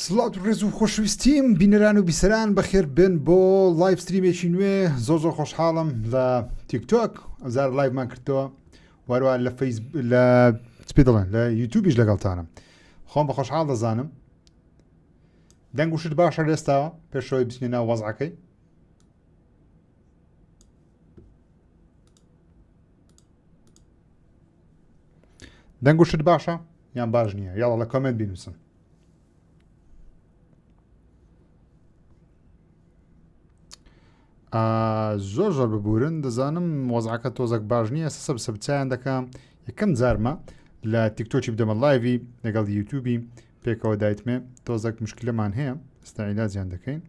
سڵات و ڕێز و خۆشویستیم بینەران و بیسەران بەخێر بن بۆ لایڤ ستریمێکی نوێ زۆر خۆشحاڵم لە تیکتۆک ئەزار لایڤمان کردەوە وەروە لە لە چپێ دەڵێن لە یوتیوبیش لەگەڵتانم خۆم بە خۆشحاڵ دەزانم دەنگ و شت باشە لێستاوە پێشەوەی بچینە ناو وەزعەکەی دەنگ و شت باشە یان باش نییە یاڵە لە کۆمنت بینووسن زۆر ببورن دەزانم وەزعەکە تۆزێک باش نییە سەسە بچیان دەکەم یەکەم جارمە لە تیکتۆکی بدەمە لایڤی لەگەڵ یوتیوبی پێکەوە دایتمێ تۆزێک مشکلەمان هەیە ئێستاعیلاجیان دەکەین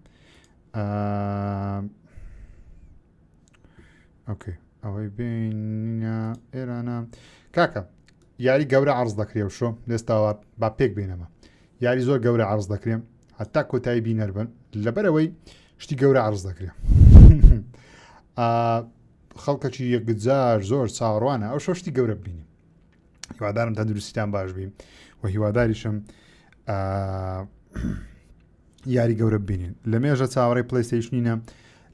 ئۆکێ ئەوەی بینە ئێرانە کاکە یاری گەورە عەرز دەکرێ شۆ لێستاوە با پێک بینەمە یاری زۆر گەورە عەرز دەکرێم هەتا کۆتایی بینەر بن لەبەرەوەی شتی گەورە عەرز دەکرێ خەڵکەکی یەکجار زۆر چاوەڕوانە ئەو شۆشتی گەورە ببینی هیوادارم تەندروستیتان باش بین و هیواداریشم یاری گەورە ببینین لە مێژە چاوەڕێی پلەیستەیشنینە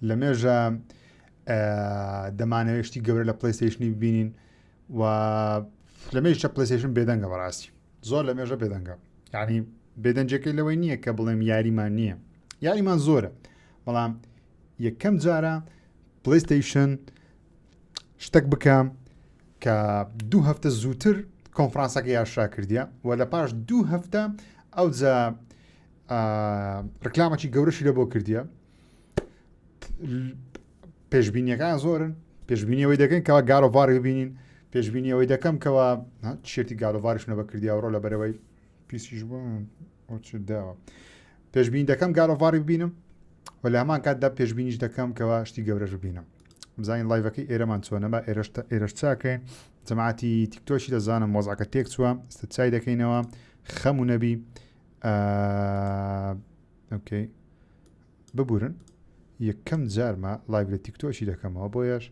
لە مێژە دەمانەوێشتی گەورە لە پلەیستەیشنی ببینین و لە مێژە پلەیستەیشن بێدەنگە بەڕاستی زۆر لە مێژە بێدەنگە یعنی بێدەنجەکەی لەوەی نییە کە بڵێم یاریمان نییە یاریمان زۆرە بەڵام یەکەم جارە پلەیستەیشن شتێک بکەم کە 2 هەفتە زووتر کۆنفرانسەکە یاشا کردیە و لە پاش 2 هەفتە ئەو جا ڕکلامەکی گەورەشی لە بۆ کردیە پێشبینیەکان زۆرن پێشبینیەوەی دەکەن کەەوە گاڵۆڤاری ببینین پێشبینیەوەی دەکەم کەەوە شێتی گاڵۆڤاریشنە بە کردیاوڕۆ لە بەرەوەی پیسیش بوون داوە پێشبینی دەکەم گاڵۆڤاری ببینم و لە هەمان کاتدا پێشبینیش دەکەم کەەوە شتی گەورەش ببینم بزانین لایڤەکەی ئێرەمان چۆنەمە ئێرەش چاکەین جەماعەتی تیکتۆشی دەزانم وەزعەکە تێک چووە ئێستا چای دەکەینەوە خەم و نەبی ئۆکەی ببورن یەکەم جارمە لایڤ لە تیکتۆشی دەکەمەوە بۆیەش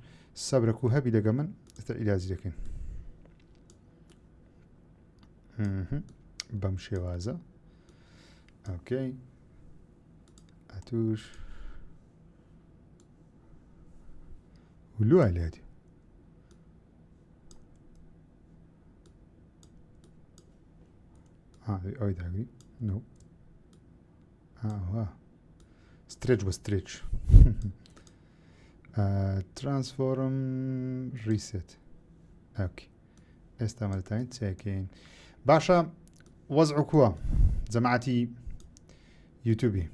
سەبرەک و هەبی دەگە من ئێستا ئیلاجی دەکەین بەم شێوازە ئۆکەی ئەتوش ولو علادي هاي داوي نو ستريتش وستريتش ترانسفورم ريسيت اوكي استعملتين تساكين باشا وضعوا كوا جماعتي يوتيوبي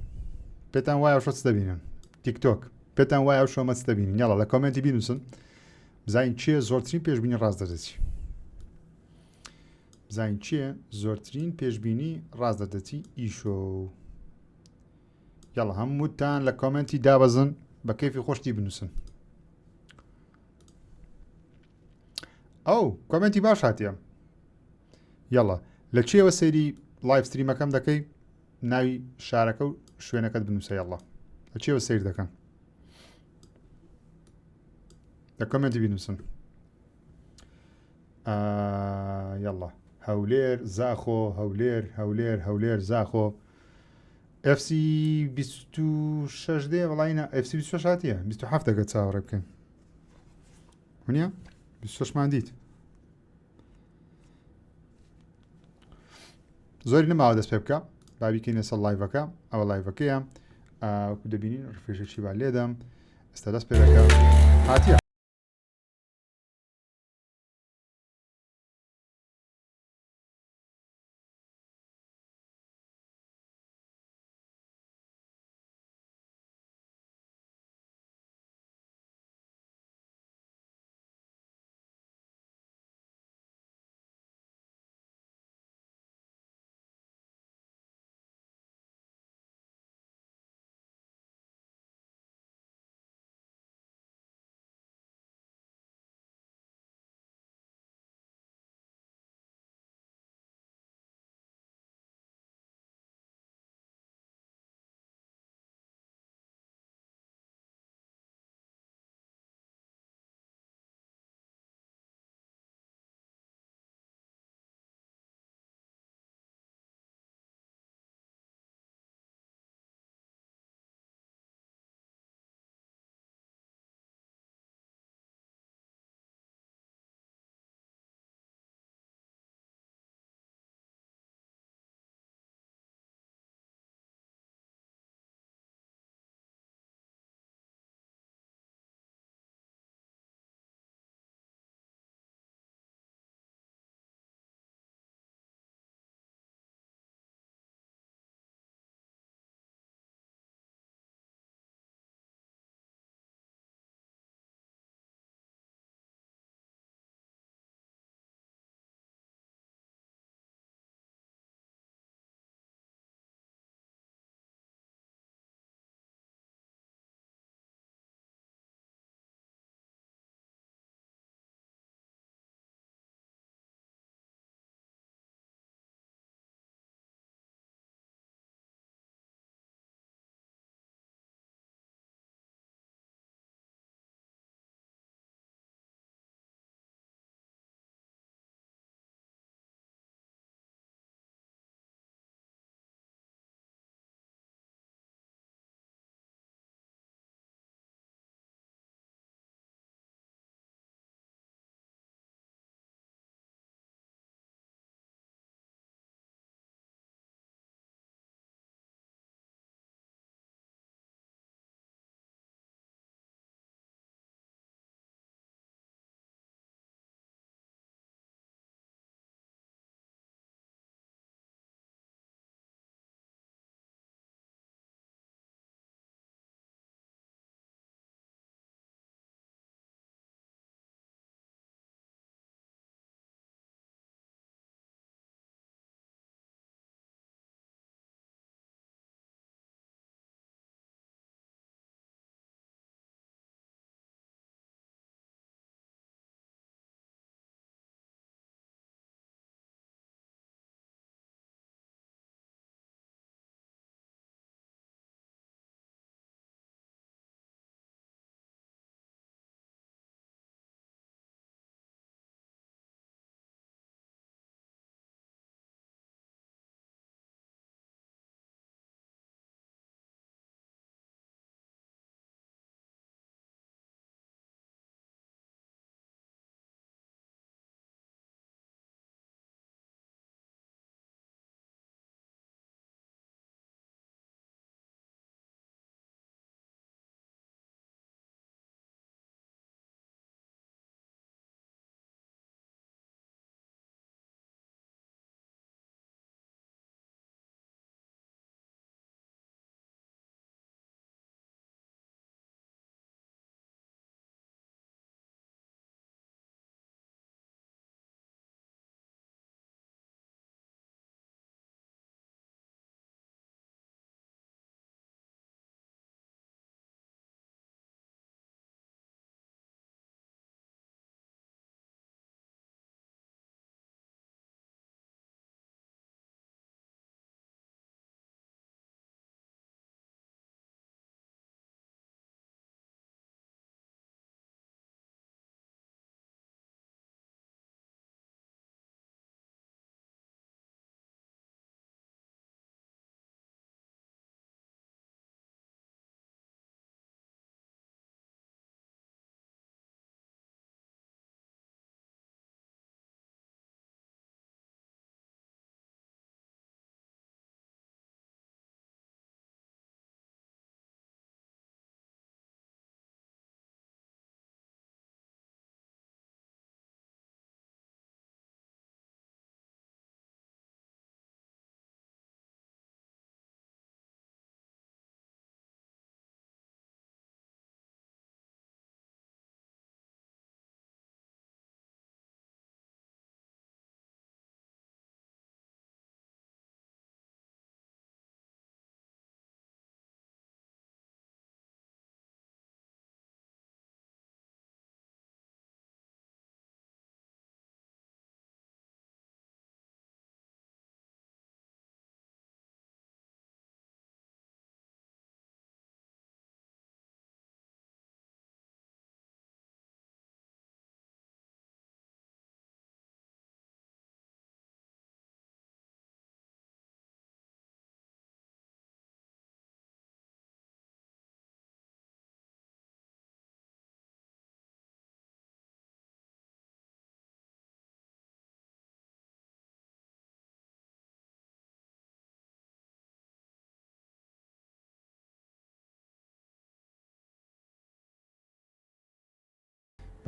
بيتان واي وشو تستبينن تيك توك پێتان وایە شۆمە دەبینین یاڵە لە کۆمنتی بینوسن بزانین چییە زۆرترین پێشبینی ڕاست دەدەچی بزانین چییە زۆرترین پێشبینی ڕاست دەدەچی ئیشۆ یاڵە هەمووتان لە کۆمنتی دابەزن بە کەیفی خۆشتی بنووسن ئەو کۆمنتی باش هاتیە یاڵە لە چێوە سەیری لایڤ ستریمەکەم دەکەی ناوی شارەکە و شوێنەکەت بنووسە یاڵە لە چێوە سیر دەکەن لە کۆمنتی بینوسن یاڵە هەولێر زاخۆ هەولێر زاخۆ FC 26 دێ وڵینە FC 26 هاتیە 27 دەگە چاوەڕێ بکەین ونیە 26مان دیت زۆری نەماوە دەست پێ بکە بابیکەینە سەر لایڤەکە ئەوە لایڤەکەیە وەکو دەبینین ڕفێژێکی با لێدەم ئێستا دەست پێ دەکە هاتیە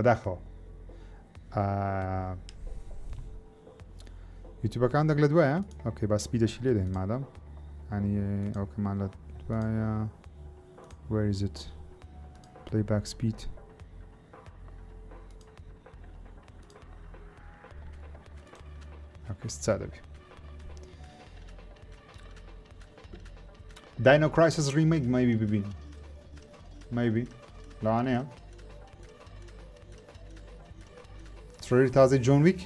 بەداخەوە یوتیوبەکان دەک لە دوایە ئۆکەی با سپیدەشی لێ دێن مادەم ینی ئەو کەمان لە دوایە where is it playback speed ئۆکەی سا دەبێ Dino Crisis remake maybe ببین maybe لەوانەیە ترێری تازەی جۆن ویک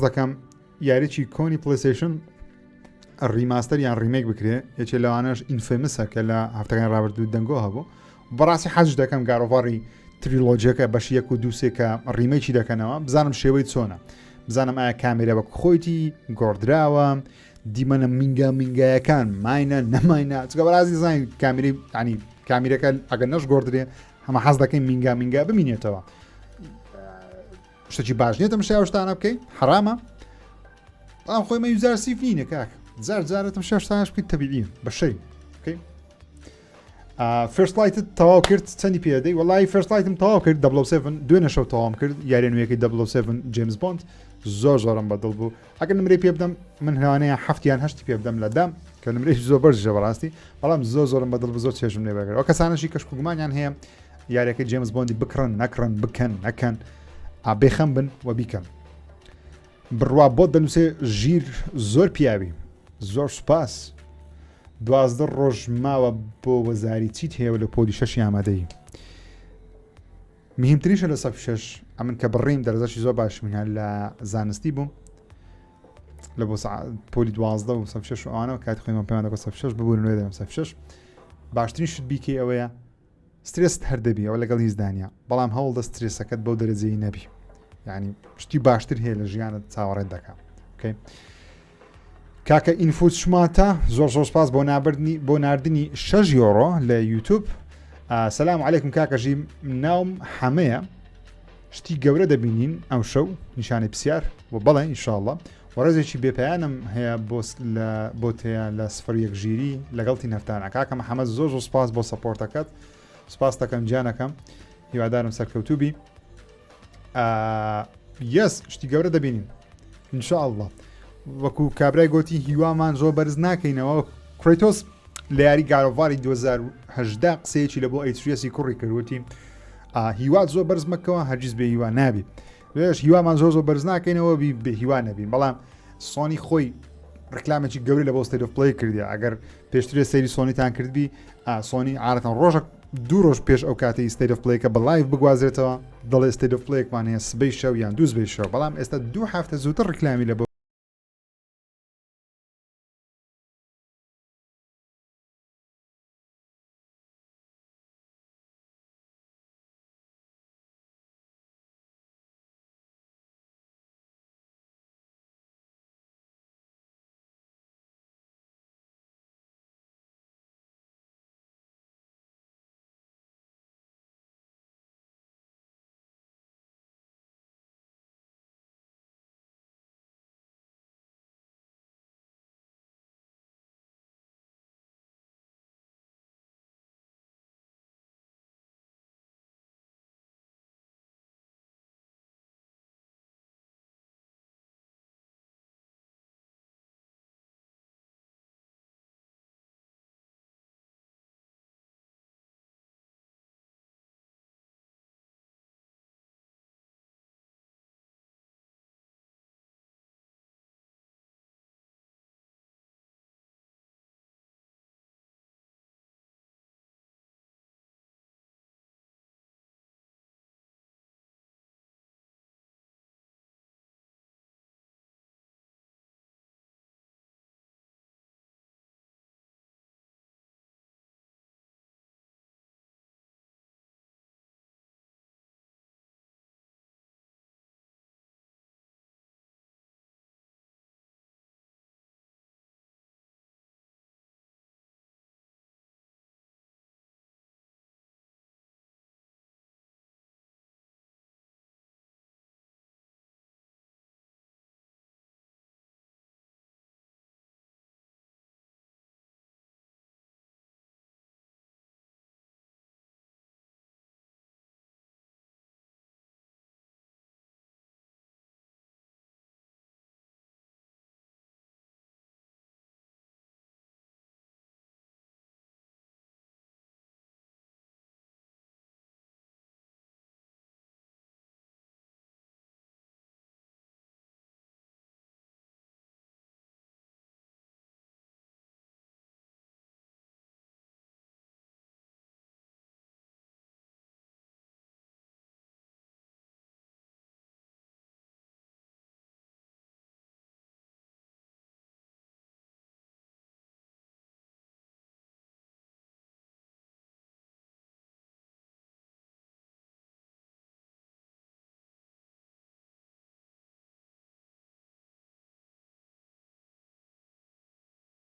دەکەم یاریی کۆنی پلیستیشن ریماستەر یان ریمێک بکرێ یەکێ لەوانەش ئینفەمسە کە لە هەفتەکان ڕابردوو دەنگۆ هەبوو بەڕاستی حەز دەکەم گارۆڤاری تریلۆجیەکە بەش 1 و 2 کە ڕیمێکی دەکەنەوە بزانم شێوەی چۆنە بزانم ئایا کامێرە بە خۆیتی گۆڕدراوە دیمەنە مینگایەکان ماینە نەماینە چگە بەڕاستی زانین کامێری ینی کامیرەکە ئەگەر نەش گۆڕدرێ هەمە حەز دەکەین مینگا ببینێتەوە شتێکی باش نیێتم شێشتانە بکەین حرامە بەڵام خۆی مە یوزار سیف نینە کاک جارێتم شێشتانش بکەیت تەبیعی بەشەی فرست لایتت تەواو کرد چەندی پێدەی وڵی فرست لایتم تەواو کرد 7 دوێنە شەو تەواوم کرد یاری نوێیەکەی 7 جیمز بۆند زۆرم بەدڵ بوو ئەگەر نمرەی پێ بدەم من هەوانەیە هەفتیان هەشتی پێ بدەم لەدام کە نمرەی زۆر بەرژە بەڕاستی بەڵام زۆرم بەدڵ بوو زۆر چێژم لێ بەگەر ئەو کەسانەشی کەشکوگومانیان هەیە یاریەکەی جیمز بۆندی بکڕن نەکڕن بکەن نەکەن بێخەم بن و بیکەن بڕوا بۆ دەنووسێ ژیر زۆر پیاوی زۆر سوپاس 12 ڕۆژ ماوە بۆ وەزاری چیت هەیە لە پۆلی 6 ئامادەی مهمترینشە لە 6 ئەمن کە بڕیم دەرەزەشی زۆر باش منیان لە زانستی بووم لە بۆ پۆلی 12 و 6 ئەوانەوە کاتی خۆیمان پێیان دەکە 6 ببوون نوێ 6 باشترین شت بیکەی ئەوەیە سترێست هەردەبی ئەوە لەگەڵ هیچ دانیا بەڵام هەوڵدە سترێسەکەت بەو دەرەجەی نەبی یعنی شتی باشتر هەیە لە ژیانت چاوەڕێت دەکات کاکە ئینفوت شماتە زۆر سپاس بۆ ناردنی 6 یۆڕۆ لە یوتیوب سەلام عەلەیکم کاکەژی ناوم حەمەیە شتی گەورە دەبینین ئەو شەو نیشانی پرسیار و بەڵێ ئینشاءڵڵا وەڕێزێکی بێپیانم هەیە بۆ تەیە لە 01 ژیری لەگەڵتی نەفتانە کاکە محەممەد زۆر سپاس بۆ سەپۆرتەکەت سپاس دەکەم گیانەکەم هیوادارم سەرکەوتوبی یەس شتی گەورە دەبینین ئینشاءڵڵا وەکو کابرای گوتی هیوامان زۆر بەرز ناکەینەوە کڕیتۆس لە یاری گارۆڤاری 2018 قسەیەکی لە بۆ ئەیچسی کوڕی کردوتی هیوات زۆر بەرز مەکەوە هەرگیز بێ هیوا نابی لێش هیوامان زۆر بەرز ناکەینەوە بێ هیوا نەبین بەڵام سۆنی خۆی ڕکلامێکی گەوری لە بۆ ستێت ئۆف پڵێی کردی ئەگەر پێشترێ سەیری سۆنیتان کردبی سۆنی عادەتەن ڕۆژە 2 ڕۆژ پێش ئەو کاتی ستێت ئۆف پڵێکە بە لایڤ بگوازرێتەوە دەڵێ ستێت ئۆف پڵێکمان هەیە سبەی شەو یان 2 سبەی شەو بەڵام ئێستا 2 هەفتە زووتر ڕکلامی لە بۆ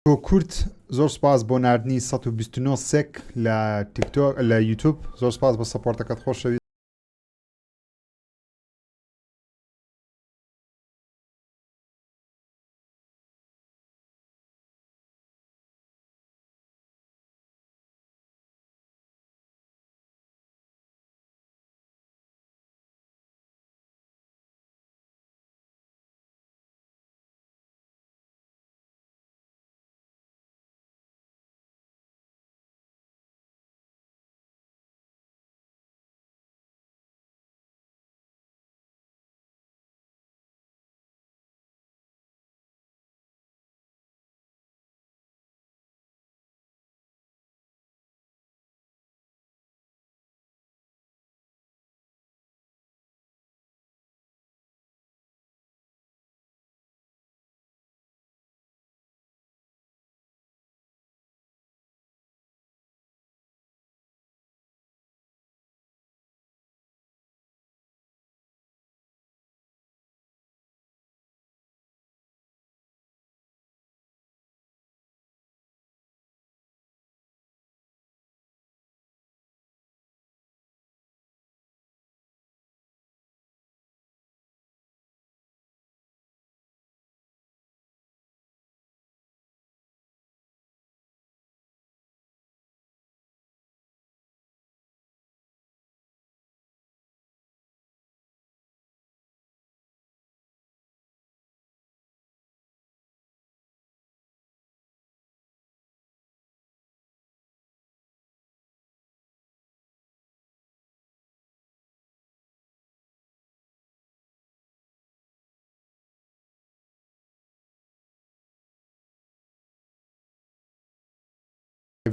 بۆ کورت زۆر سپاس بۆ نردنی 129 سێک لە تیکتۆک لە یوتیوب زۆر سپاس بە سەپۆرتەکەت خۆشەویست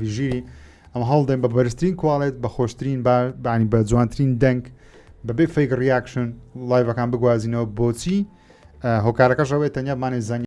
ژیری ئەمە هەڵدەین بە بەرزترین کوواڵێت بە خۆشترین بانی بە جوانترین دەنگ بەبێ فەیک ریاکشن لایڤەکان بگوازینەوە بۆچی هۆکارەکەشەوەی تەنیا بمانێ زەنگ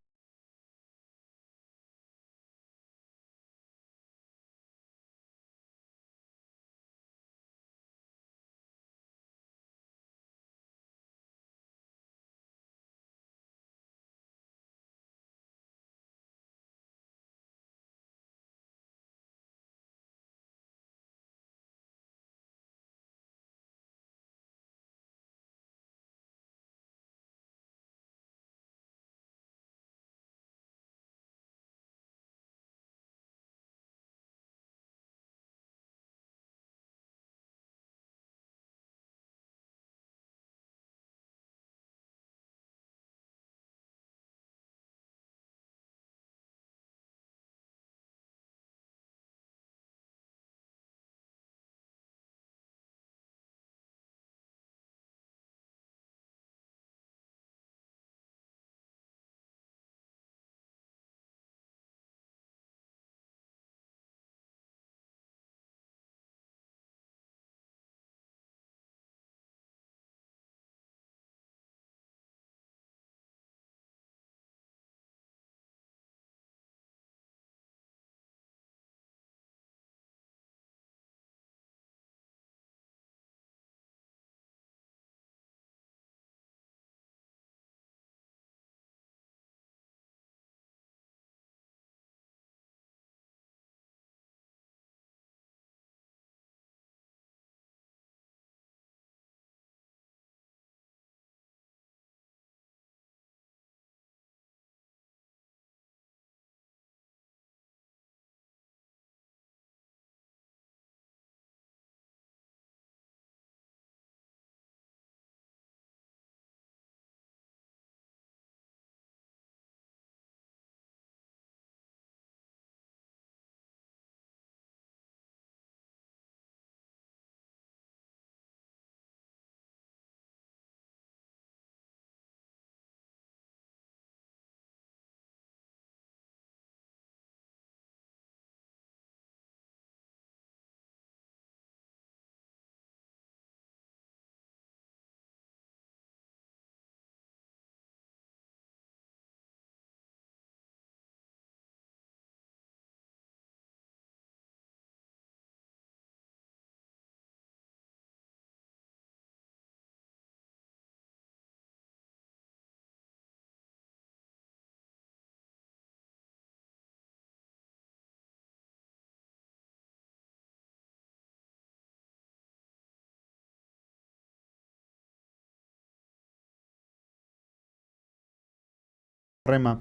ڕێمە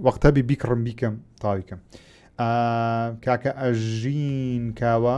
وەختە بیکڕم بیکەم تاویکەم کاکە ئەژین کاوە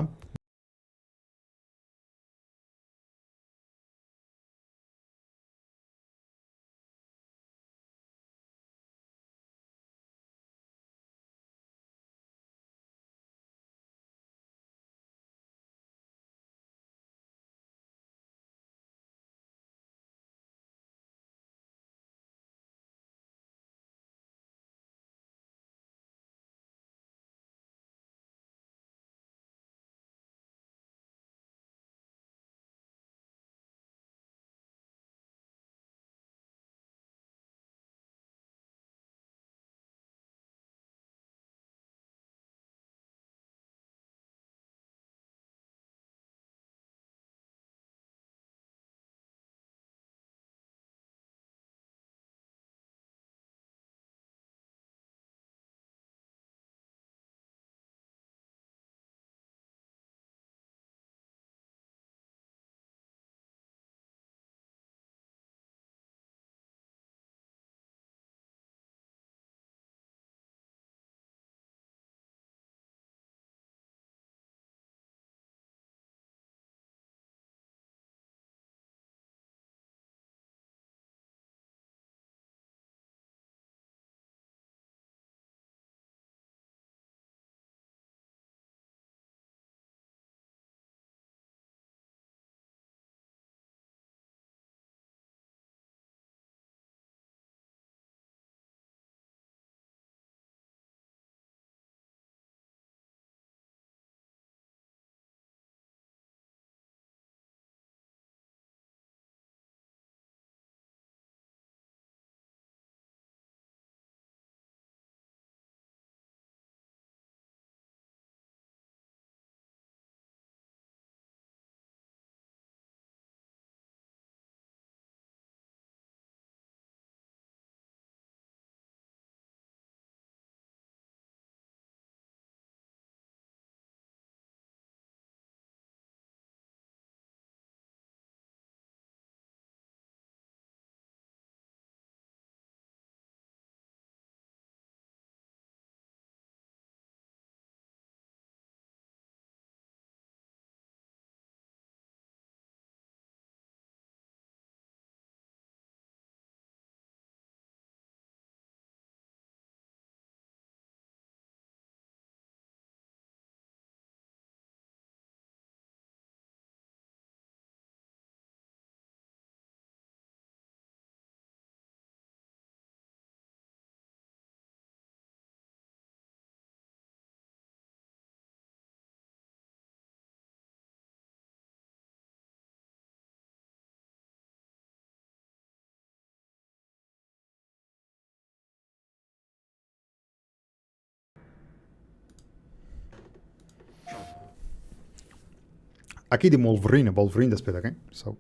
ئەکیدی مۆڵڤڕینە بەڵڤڕین دەست پێ دەکەین سەو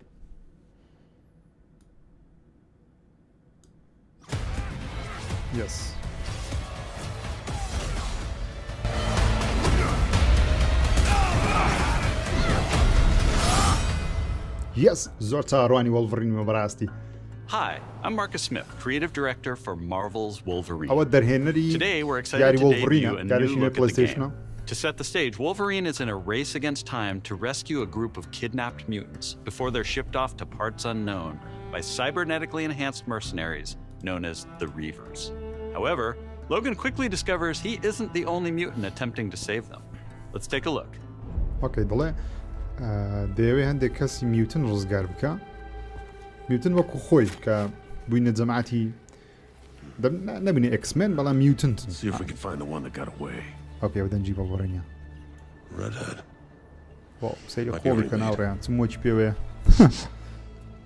یس یس زۆر چاڕوانی وەڵڤڕینمە بەڕاستی. Hi, I'm Marcus Smith, creative director for Marvel's Wolverine. ئەوە دەرهێنەری Today we're excited یاری to debut وەڵڤڕینە a new کارێکی look at the PlayStation. game. To set the stage, Wolverine is in a race against time to rescue a group of kidnapped mutants before they're shipped off to parts unknown by cybernetically enhanced mercenaries known as the Reavers. However, Logan quickly discovers he isn't the only mutant attempting to save them. Let's take a look. Okay, دەڵێ دەیەوێ هەندێک کەسی میوتن ڕزگار بکە میوتن وەکو خۆی کە بووینە جەماعەتی نەبینێ ئەکسمێن بەڵام میوتنت. See if we can find the one that got away. Okay, ئەو دەنجی بەڵڤڕینە Redhead. سەیری خۆڵی کە ناوڕێیان چ مۆچی پێوەیە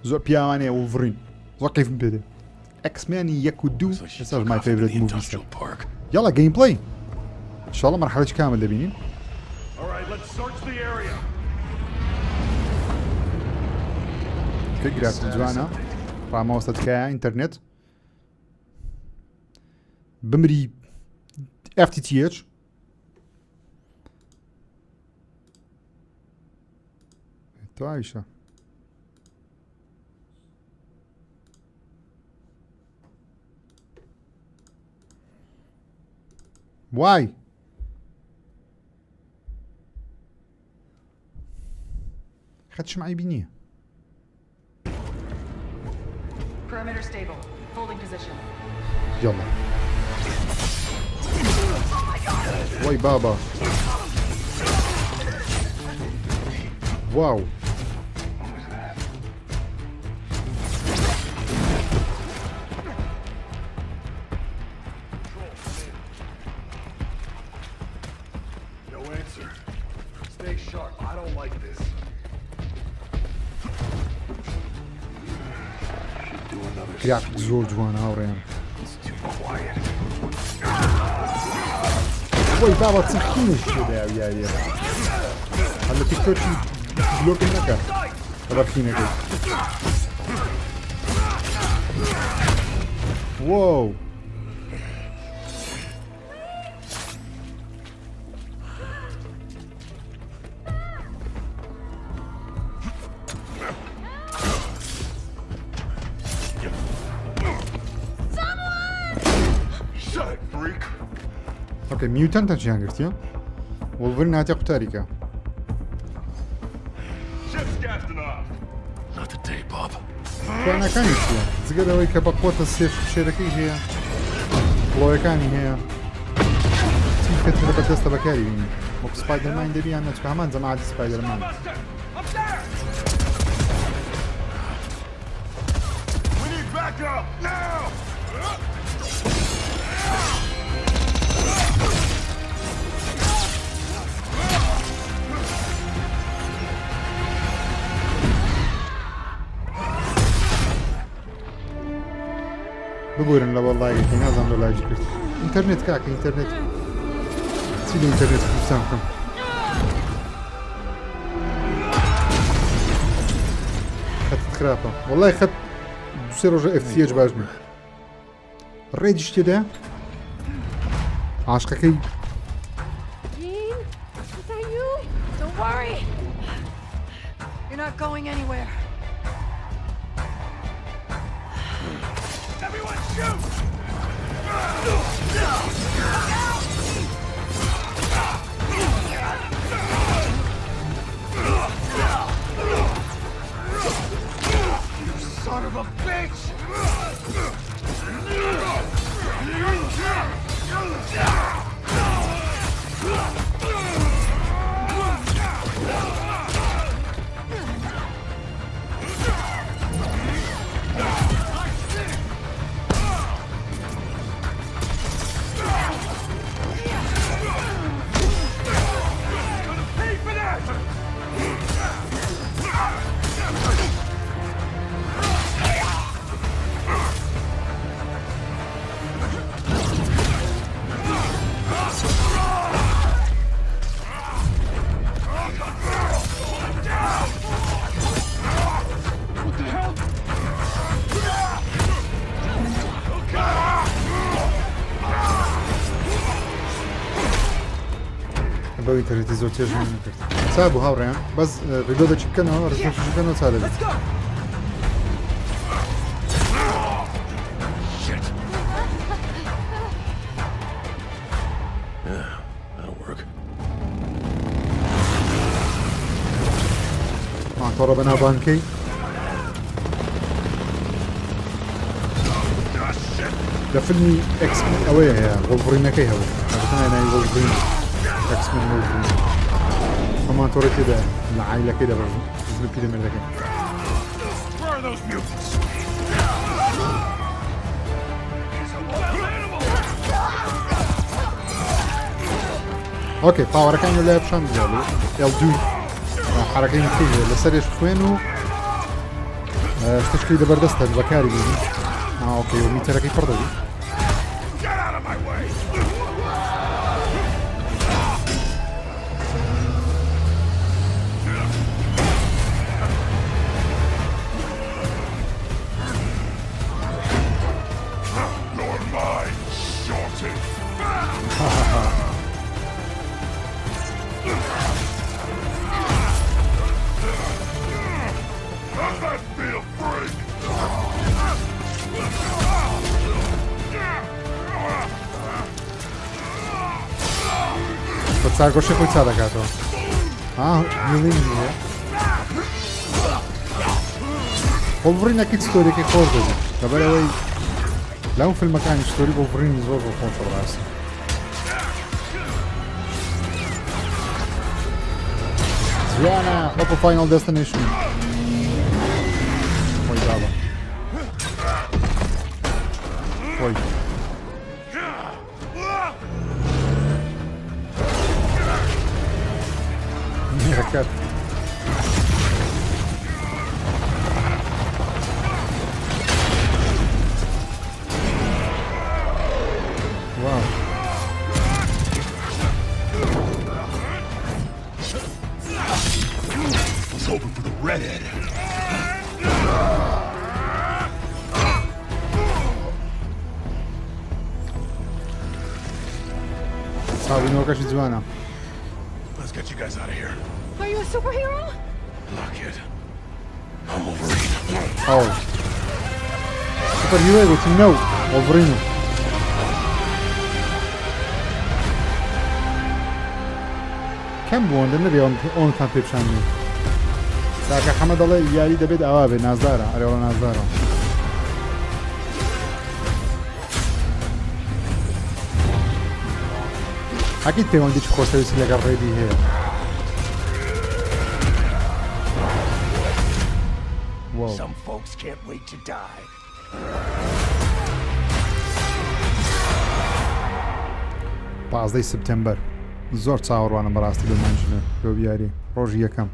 زۆر پیاوانەیە وڵڤڕین زۆر کەیفم پێ دێ ئەکسمێنی 1 و 2 ئێستاش مای فێڤرێت موڤیسە. یاڵا گەیم پڵەی ئینشاڵڵا مەرحەلەی کامل دەبینین. کە گرافیک جوانە ڕامەوەستە تکایە ئینتەرنێت بمری FTTH تاویشە وای خدشم عیبی نییە Perimeter stable. Holding position. يلا وای بابا واو No answer. Stay sharp. I don't like this. Should do another گرافیک زۆر جوانە هاوڕێیان It's too quiet. وای بابا چەخینش شدە یاریە هەر لە تیکتۆکی بلۆکم نەکە ڕەفینەکەی واو Shut it, freak. اوكي میوتەنتە چیان گرتیە وڵڤرین هاتیە قوتاریکە Ship's casting off. Not today, Bob. پلانەکانی چیە جگەرەوەی کە بە قوتە سێف شێرەکەی هەیە بڵۆیەکانی هەیە چی کەترە بەدەستە بەکاری بینی وەک سپایدەرمان دەبیان نەچکە هەمان جەماعەتی سپایدەرمان We need backup now. ببورن لە وەڵایەکی نازانم لە لایجی کرد ئینتەرنێت کاکە ئینتەرنێت چی لە ئینتەرنێت کوردستان بکەم خەتت خراپە وەڵای خەت دوسێ ڕۆژە FTH باش بوو ڕێجی شتێدایە عاشقەکەی Jean, is that you? Don't worry. You're not going anywhere. Everyone shoot. You son of a bitch. Pay for that. What the hell? بەو ئینتەرنێتی زۆر چێژم نەکرد چا بوو هاوڕێیان بەس ڤیدۆ دەچی بکەنەوە ڕزمەشی بکەنەوە چا دەبێت Let's go. Shit. Yeah, that'll work. ماتۆڕە بەناوبانکەی لە فیلمی ئەکسمن ئەوەیە هەیە وڵڤڕینەکەی هەبوو ناوی وڵڤڕین ئەکسمن وڵڤڕین ئەمان تۆڕی تێدا لە عایلەکەی دەبڕن زمە پیرەمێردەکەی Where are those mutants? ئۆکێ پاوەڕەکانی لای پیشان بزانێ L2 حرەکەی نکەی لەسەرێش خوێن و شتشکی دەبەردەستە بەکاری بینی ئۆکێ و میتەرەکەی پڕ دەبی Get out of my way! You're mine, Shorty! How's that feel, freak? سەرگۆشی خۆی چا دەکاتەوە هیڵین نیە وۆڵڤرینەکەی ستۆریەکەی خۆش دەبێت لەبەرەوەی لەو فیلمەکانی ستۆری وۆڵڤرینی زۆر بۆ خۆشە ڕاستی جوانە وەکو فاینەڵ دەستنیشن خۆی داوە خۆی نیەکەت واو Hoping for the redhead. چاوینەوەکەشی جوانە Let's get you guys out of here. Are you a superhero? Not kid. I'm Wolverine. ئەو سوپەر هیرۆی گوتی نەو وۆڵڤرینە کەم بووەندە نەبێ ئەوتان پێ پیشاندنی داکە حەمە دەڵێ یاری دەبێت ئەوا بێ نازدارە ئەرێوە نازدارە ئەکید پەیوەندیی خۆشەویستی لەگەڵ ڕێدی هەیە Some folks can't wait to die. پازدەی سپتێمبەر زۆر چاوەڕوانە بەڕاستی بمانجنە لەو یاری ڕۆژی یەکەم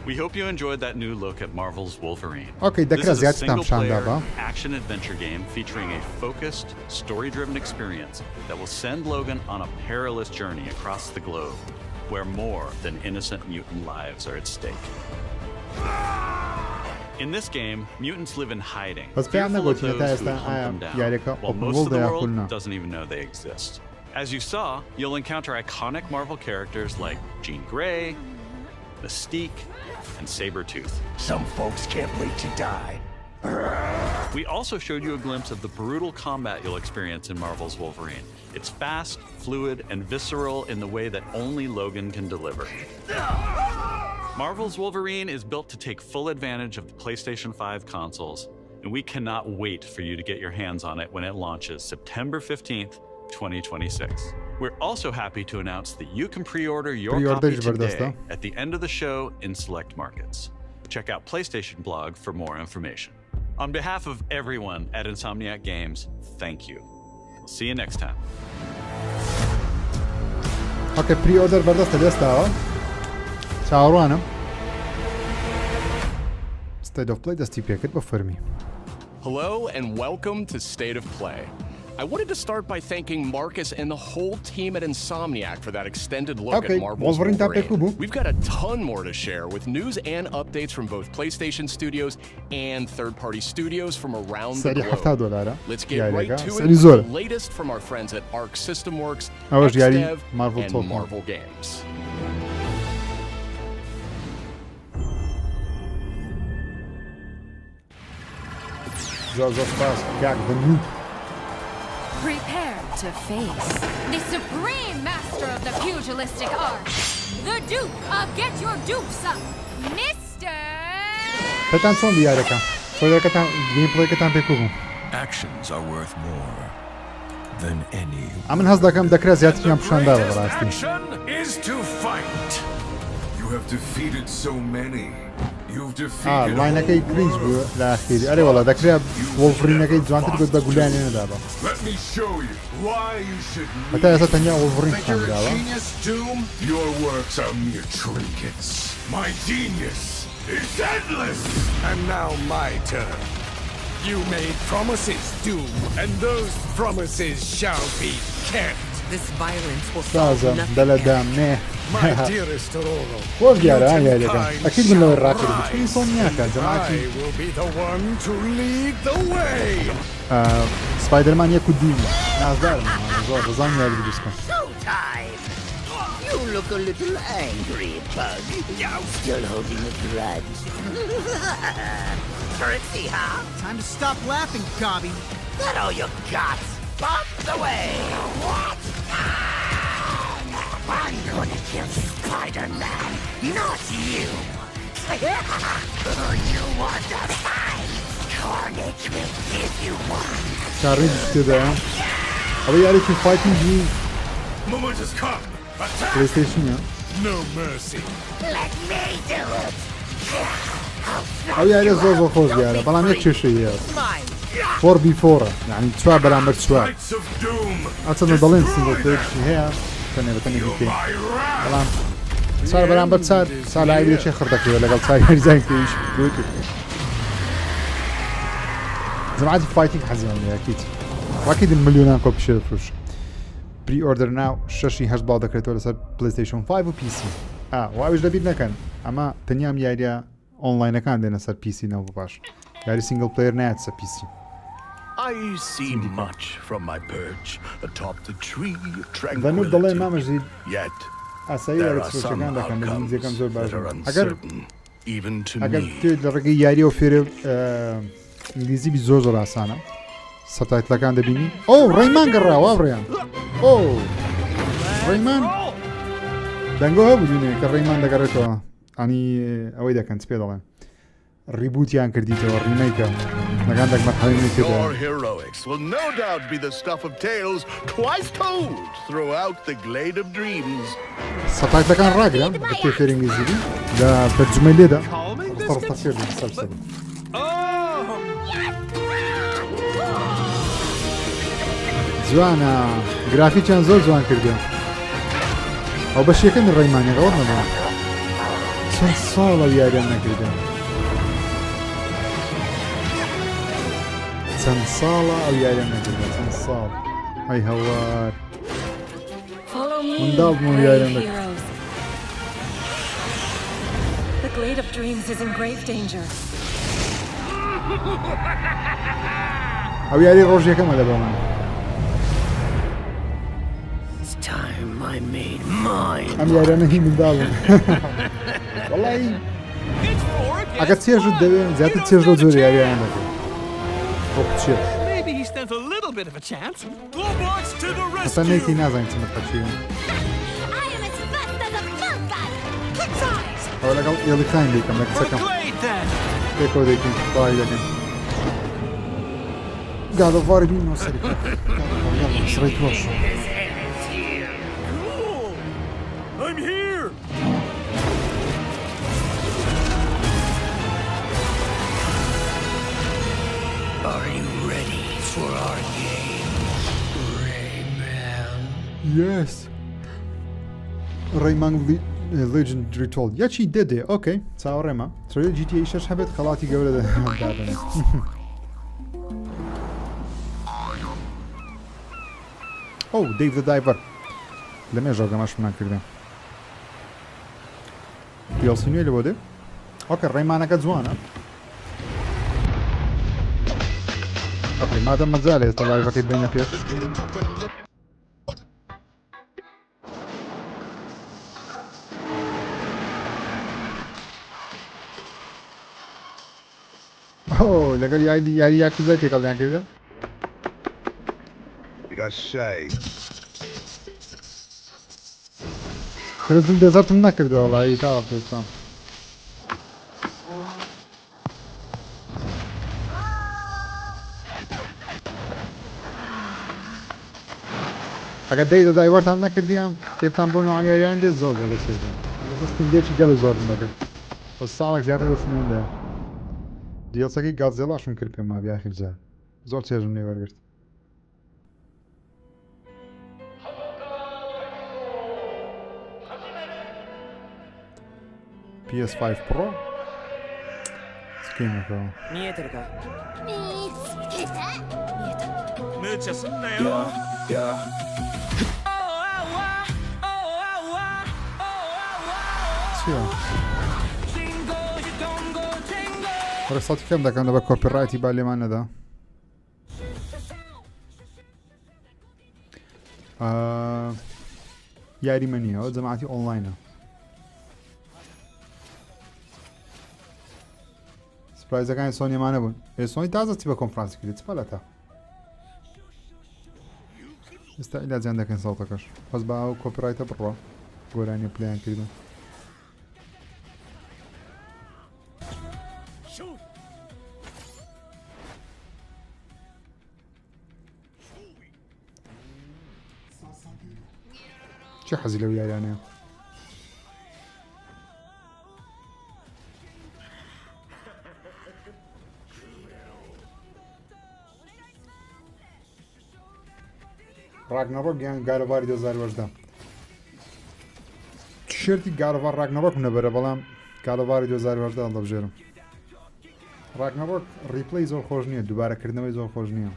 We hope you enjoyed that new look at Marvel's Wolverine. Okay, This is a single-player, huh? action-adventure game featuring a focused, story-driven experience that will send Logan on a perilous journey across the globe, where more than innocent mutant lives are at stake. In this game, mutants live in hiding, fearful of those who hunt them down, while most of the world doesn't even know they exist. As you saw, you'll encounter iconic Marvel characters like Jean Grey, Mystique, and Sabretooth. Some folks can't wait to die. We also showed you a glimpse of the brutal combat you'll experience in Marvel's Wolverine. It's fast, fluid, and visceral in the way that only Logan can deliver. Marvel's Wolverine is built to take full advantage of the PlayStation 5 consoles, and we cannot wait for you to get your hands on it when it launches September 15th, 2026. We're also happy to announce that you can pre-order your copy today at the end of the show in select markets. Check out PlayStation blog for more information. On behalf of everyone at Insomniac Games, thank you. We'll see you next time. Okay, pre-order بەردەستە دەستاوە چاوەڕوانم State of Play دەستی پێکرد بە فەرمی Hello and welcome to State of Play. I wanted to start by thanking Marcus and the whole team at Insomniac for that extended look at Marvel's Wolverine. We've got a ton more to share with news and updates from both PlayStation Studios and third-party studios from around the globe. Let's get right to it with the latest from our friends at Arc System Works, XDev, and Marvel Games. Prepare to face the supreme master of the pugilistic art, the Duke of Get Your Dukes Up, Mr. پێتان چۆن دیارەکە خۆیەکەتان گیمپڵێکەتان پێکوبوو Actions are worth more than any. ئەمن هەست دەکەم دەکرێت زیاتریان پیشانداوە بەڕاستی Action is to fight. You have defeated so many. You've defeated. لاینەکەی گرنج بوو لە ئاخیری ئەرێ وەڵا دەکرێت وۆڵڤرینەکەی جوانتر بێت بە گولانی نەدابە Let me show you why you should هەتا ئێستا تەنیا وۆڵڤرین پیشاندراوە genius doom. Your works are mere trinkets. My genius is endless. And now my turn. You made promises, Doom, and those promises shall be kept. This violence will solve سازە nothing. دەلەدامێ My dearest Aurora, وە دیارە یاریەکە ئەکید من لەوەی ڕاکرد بچین سۆنیاکە I جەماعەتی will be the one to lead the way. سپایدەرمان یەک و دیمە نازدارم زۆر ڕزان یاری بستکەم Showtime! You look a little angry, Bug. Still holding a grudge. Currency, huh? Time to stop laughing, Gobby. That all you got? Bump the way! What? I'm gonna kill Spider-Man, not you! You want to fight? Carnage will give you one! Carnage düştü de ya. Abi yani ki fighting değil. Moment has come! Attack! PlayStation ya. No mercy! Let me do it! Abi yani zor خوش yani. بەڵام یەک کێشەیە. 4v4 يعني چوار بەرامبەر چوار. Knights of Doom! ئەچەندە دەڵێن سینگڵ پلەیەکی هەیە تەنێ بکەین. بەڵام چوار بەرامبەر چوار ساڵایی چێ خڕدەکەوێت لەگەڵ چای هەریزان کەیش دوێت. زەماتی فایتینگ حەزیان لێ یەکیت. واکید ملیۆنان کۆپی شێ دەفرۆش. پری ئۆردەر ناو 6/8 باڵ دەکرێتەوە لەسەر PlayStation 5 و PC. واویش دەبیر نەکەن ئەمە تەنیام یاریە ئۆنلاینەکان دێنە سەر PC نەوە باش. یاری سینگڵ پلەیر نایەت سەر PC. I see much from my perch atop the tree of دەنوب دەڵێ tranquility. مامەژید Yet ئاسایی there یاری are some سوچەکان دەکەن بە زیێکەم زۆر outcomes باش. that are ئەگەر uncertain, even to ئەگەر me. توێت لە ڕێگەی یاریەوە فێرە ئینگلیزی بی زۆر زۆر ئاسانە. سەبتایتڵەکان دەبینی. ئۆ ڕێیمان گەڕاوە بڕیان. ئۆ ڕێیمان دەنگۆ هەبوو دوێنێ کە ڕێیمان دەگەڕێتەوە. ئەنی ئەوەی دەکەن پێ دەڵێن. ریبوتیان کردیتەوە ڕیمەیکە لەگان دەگمەرحەڵی کردەوە. Your heroics will no doubt be the stuff of tales twice told throughout the glade of dreams. سەبتایتڵەکان ڕاگران بە پێ فێر ئینگلیزی لە تەرجمەی لێدا تەفسیر سەر جوانە گرافیکیان زۆر جوان کردێن. ئەو بەشیەکەمی ڕێیمانیەوە نەبووە. چەند ساڵە یاریان نەکردن. چەند ساڵە ئەو یاریان نەکردن چەند ساڵ. ئەی هەوار منداڵ بووم یاریان نەکرد. The Glade of Dreams is in grave danger. ئەو یاری ڕۆژیەکەمە لە بەمان. It's time I made mine! ئەم یاریانە هی منداڵن. وەڵی ئەگەر چێژت دەوێن زیاتر چێژ لەو جۆر یاریان دەکەن. چێژ Maybe he stands a little bit of a chance. Globots to the هەتا rescue! نەیتی نازانین چمە قەچیون. I am as fast as a falcon! Kick eyes! ئەوە لەگەڵ ئێڵیکان دیکەم لە کچەکەم Glade then! پێکۆ دەیکەین باوی دەکەین. گادەڤاری بینەوە سەری سڕی تۆش. Cool! I'm here! Are you ready for our game, Rayman? Yes. ڕێیمان Legendary Toll یەکی دێدێ ئۆکەی چاوەڕێمە چۆی GTA 6 هەبێت خەڵاتی گەورە دادەنێت. ئەو Dave the Diver لە مێژە گەمەشمان کردن. DLC نوێ لە بۆ دێ؟ ئۆکە ڕێیمانەکە جوانە. ئۆکەی مادەم مەجالێ ئێستا لایڤەکەی بینە پێش. لەگەر یاری یاکوزای تێکەڵیان کردە؟ خرتم دەزەرتم نەکردەوە وەڵایی تاوە پێستان. ئەگەر دەی دەدایوەرتان نەکردیان تێتان بۆ نوعیاریان دێت زۆر لە سێدان. دەستم دێکی گەڵی زۆر نەکرد. بە ساڵێک زیاتر دەستمێندا. دیڵسەکەی گازێڵاشم کرد پێم مابی ئاخر زۆر چێژم لێ وەرگرت. PS5 Pro 스케임에서 늦었었나요? چیە؟ ڕێساتی کەم دەکەم لە بە کۆپیڕایتی با لێمان نەدا. یاریمە نییە ئەوە جەماعەتی ئۆنلاینە. سپرایزەکانی سۆنیەمانە بوون. سۆنی تازە چی بە کۆنفرانسی کردی چ پەلەتە؟ ئێستا ئیلاجیان دەکەن ساڵتەکەش بەس بە ئەو کۆپیڕایتە بڕوە گۆرانی پلیان کردن چه حەزی لەو یاریانەیە ڕاگنەڕۆک یان گارەواری 2018 تیشێرتی گارەوار ڕاگنەڕۆک نەبەرە بەڵام گارەواری 2018 هەڵدەبژێرم ڕاگنەڕۆک ریپلەی زۆر خۆش نییە دووبارەکردنەوەی زۆر خۆش نییە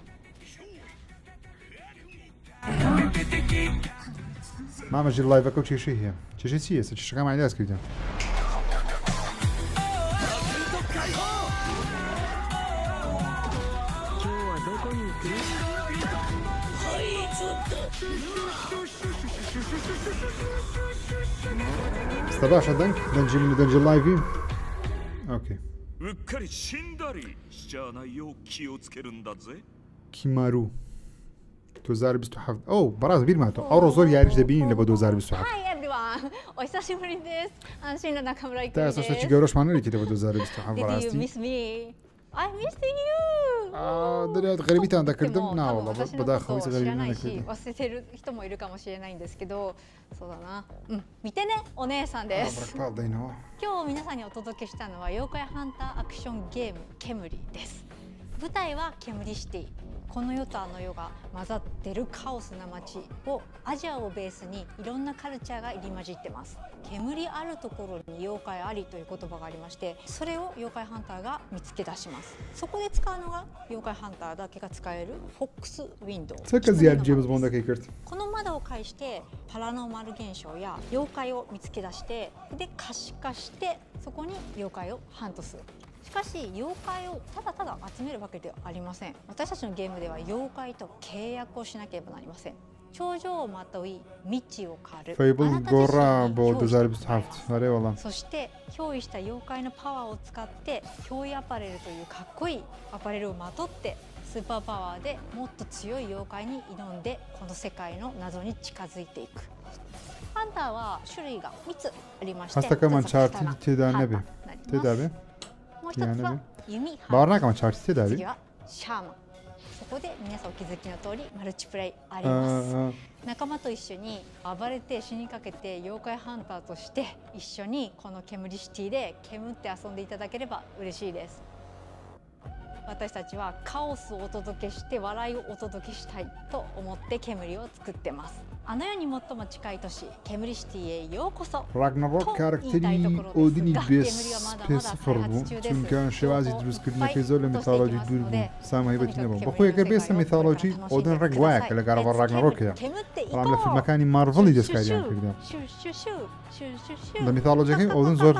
مامەژی لایڤەکە و کێشەی هەیە کێشەی چی ئێستا کێشەکە مایداز کردیان ستا باشە دەنگ دەنجی من دەنجی لایڤی ئۆکێ うっかり死んだりしちゃわないよう気をつけるんだぜ کیمارو 2027 ئەو بەڕاست بیرماتەوە ئەوڕۆ زۆر یاریش دەبینین لە بە 2027 お久しぶりです安心の中村ゆきتا です ئێستا شتێکی گەورەشمان نەریتی لە بە 2027 Did you بەڕاستی miss me? I missed you! دەرێت غەریبیتان دەکردم でも ناوەڵە 私の بەداخەوەی ことを知ら غەریبی ない نەکردم し忘れてる人もいるかもしれないんですけどそうだな見てねお姉さんです بڕکپاڵ دەینەوە 今日皆さんにお届けしたのは妖怪ハンターアクションゲームケムリです舞台はケムリシティこの世とあの世が混ざってるカオスな街をアジアをベースにいろんなカルチャーが入り混じってます煙あるところに妖怪ありという言葉がありましてそれを妖怪ハンターが見つけ出しますそこで使うのが妖怪ハンターだけが使えるフォックスウィンドウ چەکە زیاد جێمز بۆندەکەی کرد この窓を介してパラノーマル現象や妖怪を見つけ出してで可視化してそこに妖怪をハントするしかし妖怪をただただ集めるわけではありません私たちのゲームでは妖怪と契約をしなければなりません頂上をまとい未知を狩る فەیبڵ گۆڕا بۆ 2027 هەرێ وەڵام そして憑依した妖怪のパワーを使って憑依アパレルというかっこいいアパレルをまとってスーパーパワーでもっと強い妖怪に挑んでこの世界の謎に近づいていくハンターは種類が3つありまして هەستەکەمان چارتی تێدا نەبێ تێدا بێ もう一つは弓ハ باوەڕ ンター ناکەمە چارتی تێدا بێ 次はシャーマンそこで皆さんお気づきの通りマルチプレイあります仲間と一緒に暴れて死にかけて妖怪ハンターとして一緒にこの煙シティで煙って遊んでいただければ嬉しいです私たちはカオスをお届けして笑いをお届けしたいと思って煙を作ってますあの世に最も近い都市煙シティへようこそ ڕاگنەڕۆک کارکتەری ئۆدنی PS0 بوو چونکە شێوازی دروستکردنەکەی زۆر لە میتالۆجی دوور بوو سامەهیبەتی نەبوو بەخۆی ئەگەر بێستە میتالۆجی ئۆدن ڕێک وایە کە لە گارەوە ڕاگنەڕۆکەیە بەڵام لە فیلمەکانی مارڤڵی دەستکاریان کردیان لە میتالۆجیەکەی ئۆدن زۆر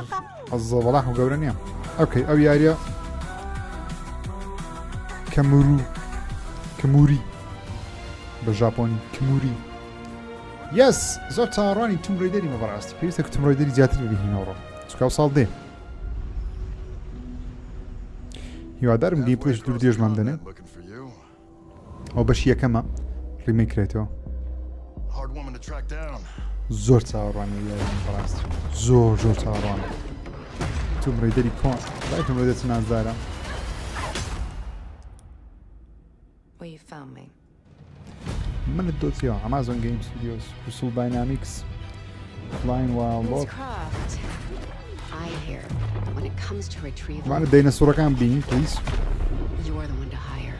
بەڵاح و گەورە نییە ئۆکەی ئەو یاریە کەموری بە ژاپۆنی کموری یەس زۆر چاڕوانی توم ڕێدەری مە بەڕاستی پێویستە کە توم ڕێدەری زیاتر ببینەوە چکە ئەو ساڵ دێ هیوادارم گەیمپلەیش دوور دێژمان دەنێ ئەو بەشی یەکەمە ڕیمەی کرێتەوە زۆر چاڕوانی یاری بەڕاستی زۆر چاڕوانە توم ڕێدەری کۆن لای توم ڕێدە چ نازدارە Well, you found me. من الدوسيا Amazon Game Studios Crystal Dynamics Flying Wild Ms. Wolf Croft, I hear when it comes to retrieval, معنا الديناصورەکان بینی please you're the one to hire.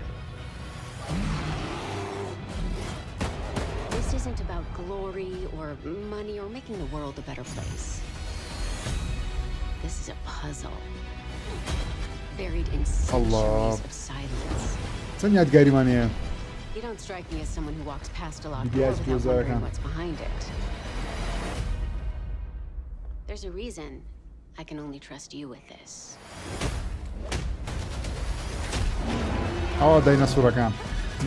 This isn't about glory or money or making the world a better place. This is a puzzle buried in centuries of silence. چەند یادگاریمان هەیە You don't strike me as someone who walks past a locked Maybe door I without suppose I wondering can. what's behind it. There's a reason I can only trust you with this. ئەوە دایناسۆرەکان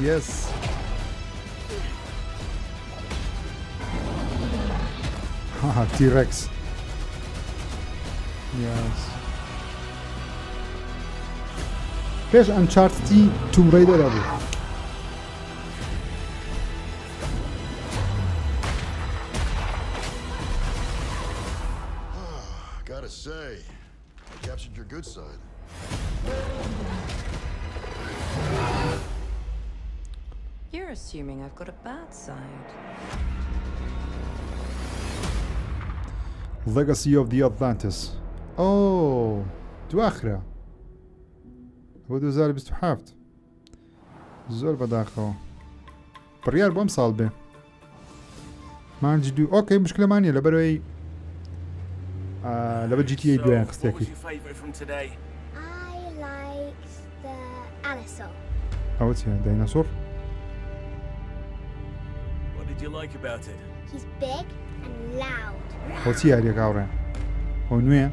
yes T-Rex yes پێش ئەنچارتی توم ڕێدەرە بوو Hey, I captured your good side. You're assuming I've got a bad side. Legacy of the Atlantis. Oh, تو آخره. هو 2027. زۆر بەداخەوە. بڕیار بۆم ساڵ بێ. مانجی دوو. ئۆکەی مشکلەمان نیە لەبەرەوەی لەبەر GTA دوایان قستێکی. ئەوە چیە؟ دایناسۆر؟ What did you like about it? He's big and loud. ئەو چی یاریە کاوڕێ؟ ئەو نوێ؟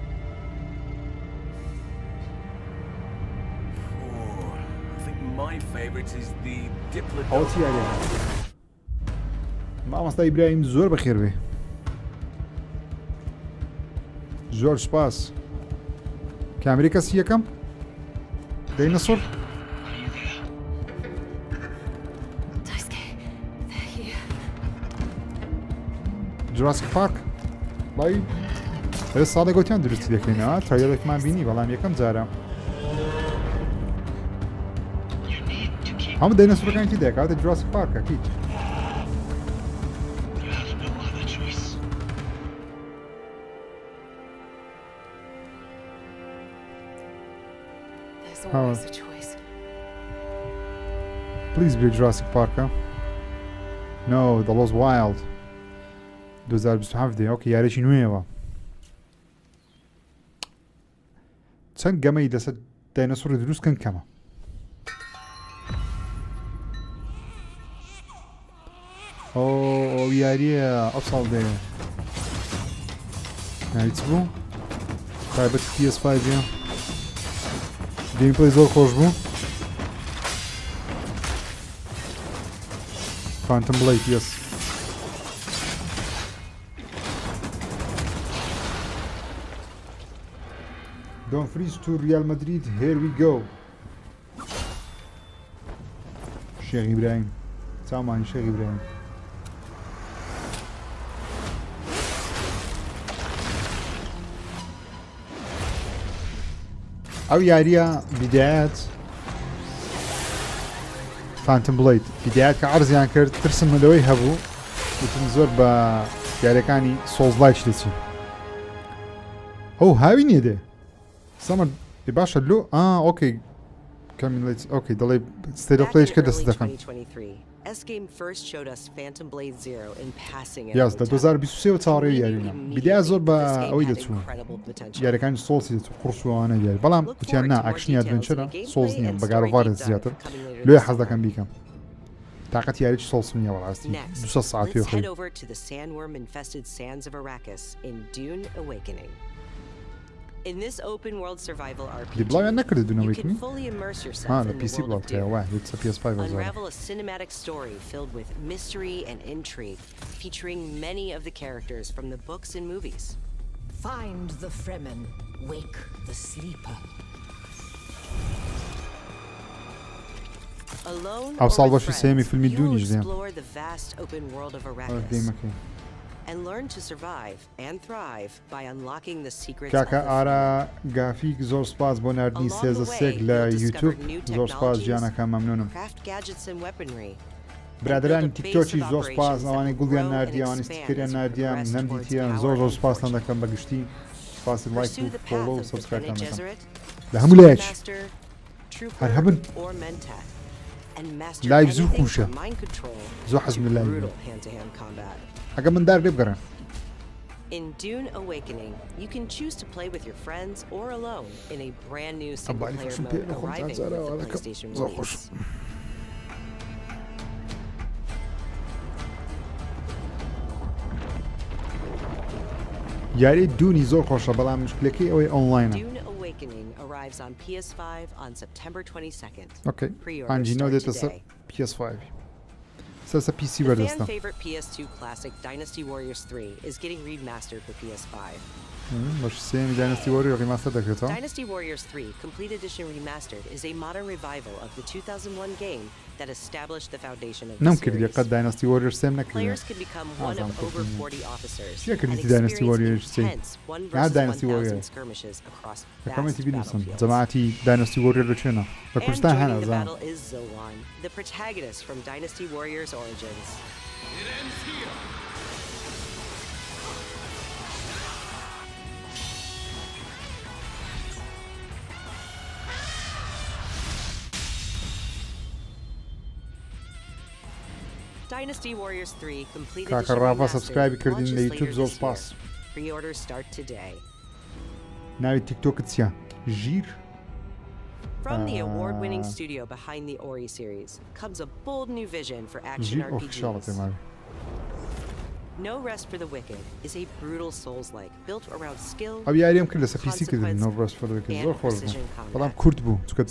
My favorite is the Diplodocus. ئەوە چی یاریە؟ مامۆستا ئیبراهیم زۆر بەخێر بێ. زۆر سپاس. کامێرەی کەسی یەکەم؟ دایناسۆر؟ جوراسیک پارک؟ وای هەر ساڵێک گوتیان دروستی دەکەینەوە ترایلێکمان بینی بەڵام یەکەم جارە. هەموو دایناسۆرەکانی تی دەکاتە جوراسیک پارکە هیچ. Please be Jurassic Park, huh? No, the Lost Wild. 2027 اوكي یاریشی نوێەوە. چەند گەمەی دەسەر دایناسۆری دروستکەن کەمە. ئەو یاریە ئەو ساڵ دێ. ناوی چ بوو؟ تایبەت PS5 گەیمپڵەی زۆر خۆش بوو. Phantom Blade, yes. Don't freeze to Real Madrid, here we go. Sheikh Ibrahim. Saman Sheikh Ibrahim. أو ياريا بدايات فانتوم بليد بدايات كعرض يعني كرت ترسم ملوي هبو وتنزور ب ياريكاني سولز لايك شتي أو هاوي نيده سامر باشا لو أوكي كمل أوكي ضلي ستيت أوف بلاي كده صدقا S game first showed us Phantom Blade Zero in passing. ياس ده 2023 تصاري يارينا بداية زور با أوي دتشو ياريكاني سولز دتشو قرصو أنا ياري بلام وتيانا أكشني أدفنشرا سولز نيم بقارو فارس زيادة لو حظ كان بيكم طاقت ياريش سولز نيا والعستي دوسا ساعات let's head over to the sandworm infested sands of Arrakis in Dune Awakening. In this open world survival RPG, you can fully immerse yourself in the world of Dune. Unravel a cinematic story filled with mystery and intrigue, featuring many of the characters from the books and movies. Find the Fremen, wake the sleeper. Alone or with friends, you'll explore the vast open world of Arrakis. And learn to survive and thrive by unlocking the secrets of the Ara grafik zor spas bo nardni seza seg la YouTube zor spas jana kam mamnunum. Craft gadgets and weaponry. برادران تیکتۆکی زۆر سپاس ئەوانەی گوڵیان نردی ئەوانی ستیکریان نردیان نەمدیتیان زۆر سپاسان دەکەم بەگشتی سپاسی لایک و فۆلۆ و سەبسکرایبتان دەکەم لە هەموو لایەک هەر هەبن لایڤ زوو خوشە زۆر حەزم لە لایڤ ئەگە من دار لێ بگەڕێن. In Dune Awakening, you can choose to play with your friends or alone in a brand new single-player mode arriving with the PlayStation release. یاری دونی زۆر خۆشە بەڵام مشکلەکەی ئەوەی ئۆنلاینە. Dune Awakening arrives on PS5 on September 22nd. Okay. Anjino detta sa PS5. Sa PC The vardasta. fan favorite PS2 classic Dynasty Warriors 3 is getting remastered for PS5. باش سێمی دایناستی وۆریۆر ڕیماستەر دەکرێتەوە. Dynasty Warriors 3 Complete Edition Remastered is a modern revival of the 2001 game that established the foundation of the نەمکردی series. قەت دایناستی وۆریۆر سێم نەکردی. Players can become one of over 40 officers چیە and کردی دایناستی وۆریۆر experience سێ؟ intense one نه versus دایناستی 1000 وۆریۆر. skirmishes across دەکەمەتی vast بینوسم battlefields. جەماعەتی دایناستی وۆریۆر لەکوێنە؟ لە And کوردستان joining هەنا the زانم. battle is Zoan, the protagonist from Dynasty Warriors Origins. It ends here. Dynasty Warriors 3 Complete کاکە Edition ڕاڤە Remastered سبسکرایبی کردین launches لە later یوتیوب زۆر this year. سپاس. Pre-orders start today. ناوی تیکتۆکت چییە؟ ژیر؟ From the award-winning studio behind the Ori series comes a bold new vision for action ژیر ئۆفیشاڵە RPGs. تێماوی. No Rest for the Wicked is a brutal Souls-like built around skill, ئەو یاریم کرد لەسەر پیسی کردن نۆڕست فەرەکە زۆر خۆش بوو. بەڵام کورت بوو چکە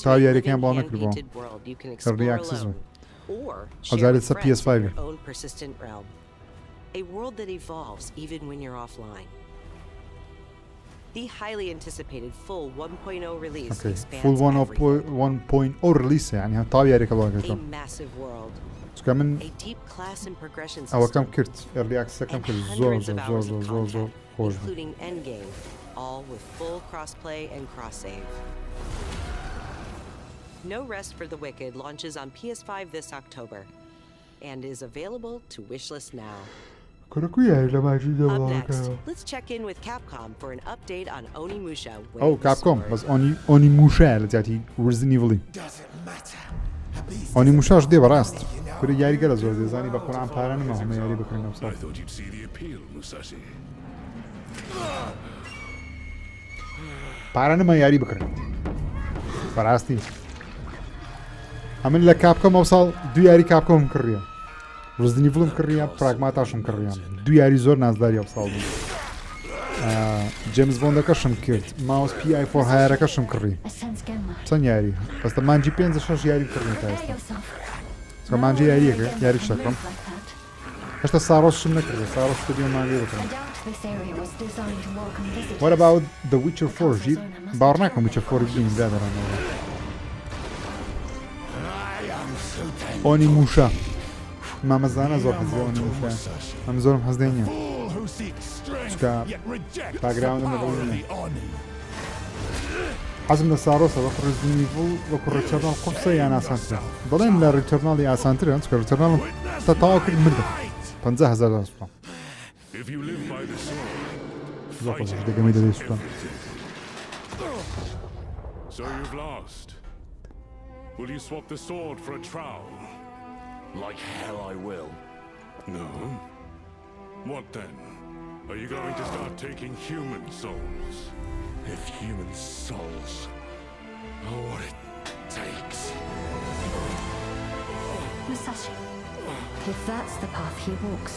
تاو یاریەکەیان باڵ نەکردبووە. early access alone, or I'll share add with it to friends in PS5. your own persistent realm. A world that evolves even when you're offline. The highly anticipated full 1.0 release expands فول everything. 1.0 ریلیسە یعنی تاو یاریەکە باڵ A نەکردەوە. massive world, چکە من a deep class and progression ئەوەکەم system, کرد ئەرلی ئاکسەکەم and کرد زۆر hundreds زۆر of زۆر hours زۆر of زۆر زۆر content, خۆش بوو. including Endgame, all with full crossplay and cross-save. No Rest for the Wicked launches on PS5 this October and is available to wishlist now. کورکو یاری لە ماجی Up دەوڵاکە. next, let's check in with Capcom for an update on Onimusha. Way ئەو of the کاپکۆم Sword. بەس ئۆنی موشایە لە جاتی ورزنیڤڵی. ئۆنی موشاش دێ بەڕاست. کوری یاری گەلە زۆر دێزانی بە قورآن پارە نەما هەمە یاری بکڕین ئەم I ساڵ. thought you'd see the appeal, Musashi. پارە نەما یاری بکڕین. بەڕاستی. ئەمن لە کاپکۆم ئەو ساڵ دوو یاری کاپکۆم کڕیە. ڕزنیڤڵم کڕیە پراگماتاشم کڕیە. دوو یاری زۆر نازداری ئەو ساڵ بوو. جیمز بۆندەکەشم کرد. ماوس PI4 هایارەکەشم کڕی. چەند یاری؟ بەستە مانجی 5-6 یاری کڕین تا ئێستا. چکە مانجی یاریەکە یاری شەکڕم. هەشتا ساڕۆسشم نەکردە ساڕۆس کردی مانگی بکڕم. What about The Witcher 4 ژیر؟ باوەڕ ناکەم Witcher 4 ببینیم برادەرانەوە. ئۆنی موشە. مامەزانە زۆر حەزی ئۆنی موشە. ئەم زۆرم حەز دێ نییە. چکە باگراوندم لەگەڵ نییە. حەزم لە ساڕۆسە وەکو ڕزنیڤڵ وەکو ڕیتەرناڵ قورسە یان ئاسانترە. بەڵێن لە ڕیتەرناڵی ئاسانترە چکە ڕیتەرناڵم تا تەواو کرد مردم. 50,000 دلار سوپام. If you live by the sword, زۆر خۆشش دەگەمی دەدەی سوپام. so you've lost. Will you swap the sword for a trowel? Like hell I will. No. What then? Are you going to start taking human souls? If human souls are what it takes. Musashi, if that's the path he walks,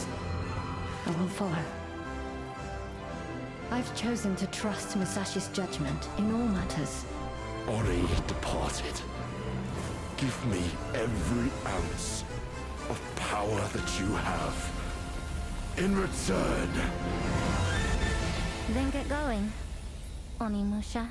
I will follow. I've chosen to trust Musashi's judgment in all matters. Ori departed. Give me every ounce of power that you have. In return. Then get going, Onimusha.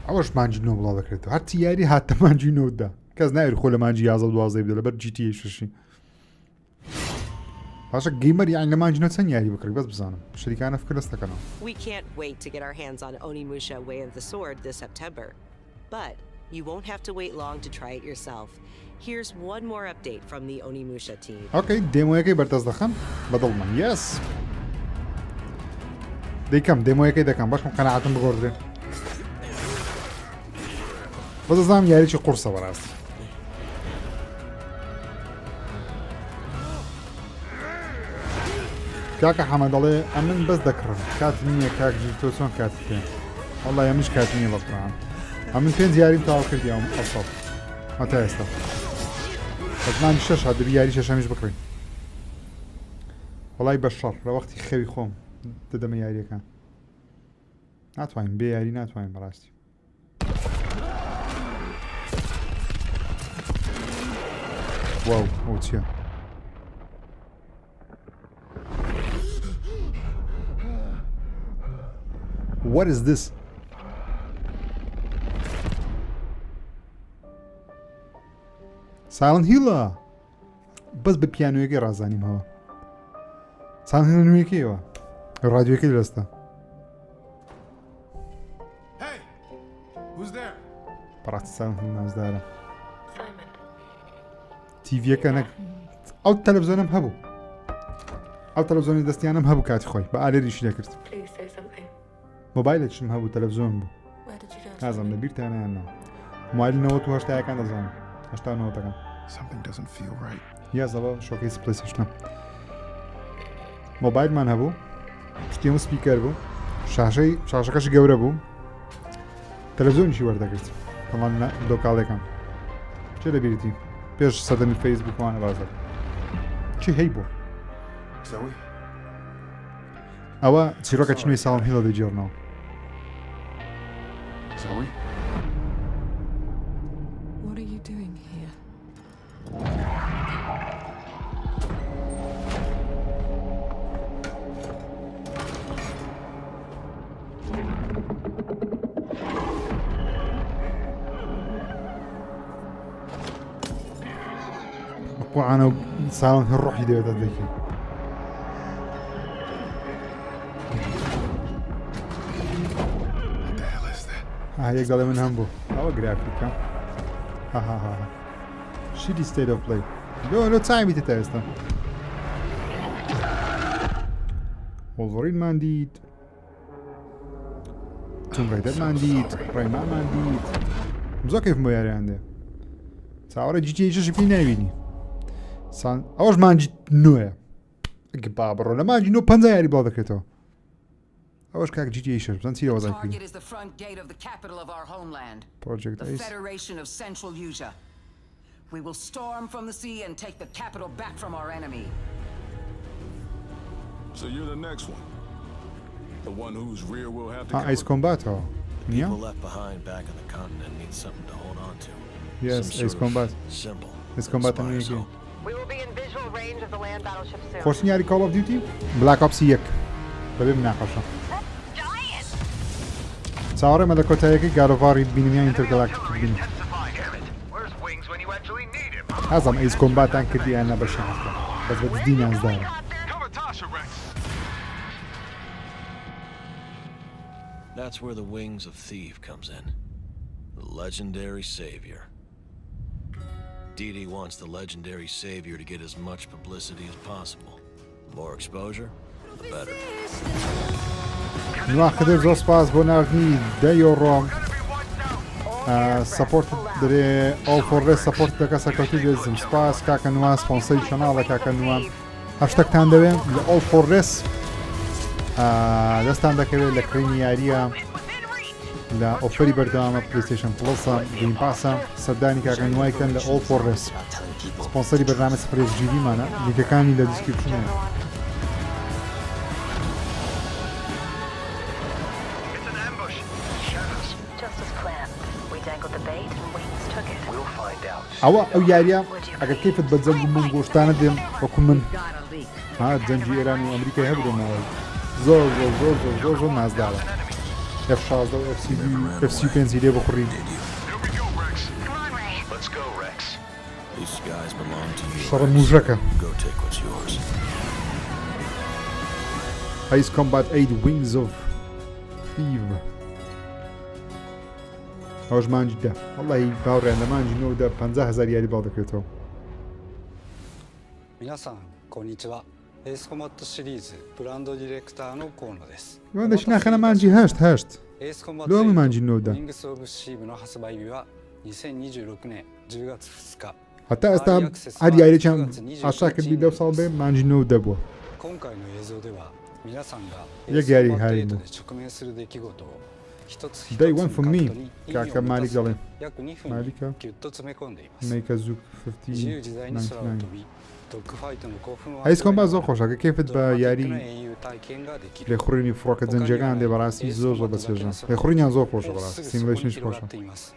ئەوەش مانجی نۆ بڵاو دەکرێتەوە هەرچی یاری هاتە مانجی نۆدا کەس ناوێت خۆ لە مانجی 11 بدە لەبەر GTA 6 باشە گەیمەر یان لە مانجی نۆ چەند یاری بکڕی بەس بزانم شەریکانە فکر دەستەکەنەوە. We can't wait to get our hands on Onimusha Way of the Sword this September. But you won't have to wait long to try it yourself. Here's one more update from the Onimusha team. ئۆکەی دێمۆیەکەی بەردەست دەخەم بەدڵمان یەس دەیکەم دێمۆیەکەی دەکەم باشم قەنەعەتم بگۆڕدرێ بەدەزانم یاریی قورسە بەڕاستی. کاکە حەمە دەڵێ ئەمن بەس دەکڕم کات نییە کاکژی تۆ چۆن کات پێ وەڵڵای ئەمیش کات نییە بەقڕان ئەمن 5 یاریم تاوا کردیەوە ئەسڵ هەتا ئێستا بەزمانی 6 هات دەبی یاری شەشەمیش بکڕین وەڵای بە شەڕ لە وەختی خەوی خۆم دەدەمە یاریەکان ناتوانین بێ یاری ناتوانین بەڕاستی. واو ئەو چییە؟ What is this? Silent Hill. بس بە پیانویەکەی ڕازانیمەوە. Silent Hill نوێیەکەیەوە. ڕادیۆیەکەی لەستە. Hey, who's there? بەڕاستی Silent Hill نازدارە. تیڤیەکە نەک ئەو تەلەڤیزۆنم هەبوو. ئەو تەلەڤیزۆنی دەستیانم هەبوو کاتی خۆی بە ئالێریشی دەکرد. مۆبایلێکشم هەبوو تەلەڤیزۆن بوو. نازانم لە بیرتانە یان نا. مۆبایل 98 دەزانم. 89. Something doesn't feel right. یازەوە شۆکەی PlayStation. مۆبایلمان هەبوو. پشتیمە سپیکەر بوو. شاشەکەش گەورە بوو. تەلەڤیزۆنیشی وەردەگرت. تەمان دۆکاڵێکم. چێ دەبیرتی؟ پێش سەدەمی فەیسبووکوانە بازار. چی هەی بوو؟ ئەوە چیرۆکە چنوی Silent Hill دەیجێڕنەوە. What are you doing here? أنا Silent Hill روحي دەوێت دەکەی. یەک دەڵێ من هەم بوو. ئەوە گرافیکە. ها. Shitty state of play. لۆ چاوی تێ ئێستا. وۆڵڤەرینمان دیت. توم ڕایدەرمان دیت. ڕێمانمان دیت. زۆر کەیفم بۆ یاریان دێ. چاوەڕێ GTA پێی ناوینی. ئەوەش مانجی نوێە. ئەگە با بڕۆ لە مانجی نۆ 50 یاری بڵاو دەکرێتەوە. ئەوەش کاک GTA 6 بزان چی ئەوەزای کرد. Project Ace. The Federation of Central Asia. We will storm from the sea and take the capital back from our enemy. So you're the next one. The one whose rear will have to Ace Combat. People left behind back on the continent need something to hold on to. Yes, Ace Combat. Symbol. Ace Combat هم یکی. We will be in visual range of the land battleship soon. خورسنی یاری Call of Duty. Black Ops 1. ببین مناقشه. چاوەڕێ مە لە کۆتاییەکەی گارۆڤاری بینیان ئینتەرگەلاکتیک بینی. حەزم ئەیس کۆمباتان کردی یانە بە شەهەکە. بەس بە جدی نازدارە. That's where the Wings of Thief comes in. The legendary savior. Dee wants the legendary savior to get as much publicity as possible. The more exposure, the better. نواخدە زۆر سپاس بۆ ناردنی 10 یۆڕۆ. سەپۆرت درێ ئەو فۆڕێ سەپۆرت دەکە سەرکەوتوی بێزم سپاس کاکە نووا سپۆنسەری چەناڵە کاکە نووا. هەشتەکتان دەوێن لە ئەو فۆڕێس دەستان دەکەوێت لە کڕینی یاریە لە ئۆفەری بەردەوامە PlayStation پلسە گیم پاسە سەردانی کاکە نوایکەن لە ئەو فۆڕێس. سپۆنسەری بەرنامە سپرێس جیویمانە لیکەکانی لە دیسکریپشنەیە. ئەوە ئەو یاریە ئەگەر کەیفت بە جەنگ و من گۆشتانە دێم وەکو من جەنگی ئێران و ئەمریکای هەبوومەوە زۆر نازداوە. F16 و FC5 لێ بخوڕین. شەڕە موژەکە. Ace Combat 8 Wings of Thief. ئەوەش مانجی دا. وەڵی باوڕێن لە مانجی نۆدا 50,000 یاری باڵ دەکرێتەوە. 皆さんこんにちは。エースコマットシリーズブランドディレクターの河野です。私ناخەنە مانجی هەشت. エースコマッ لۆ ئەمە مانجی نۆدا. ウィングスオブシーブの発売日は2026年10月2日。هەتا ئێستا هەر یاریێکیان ئاشا کردی لەو ساڵ بێ مانجی نۆ دەبووە. 今回の映像では皆さんが یەک یاری هاری بوو. 直面する出来事を一つ一つ Day one for me 意味を کاکە 持た مالیک せ دەڵێن 約2分 مالیکە にぎゅっと詰め込んでいます。 Make a Zook 自由自在に空を 5099 飛びドッグファイトの興奮を Ace Combat زۆر خۆشە کە کەیفت بە ドラマティック یاری な英雄体験ができる لێخوڕینی فڕۆکە جەنجەکان دێ بەڕاستی زۆر بەچێژە لێخوڕینیان زۆر خۆشە もう بەڕاستی すぐそこに سیمولیشنیش 広が خۆشە っています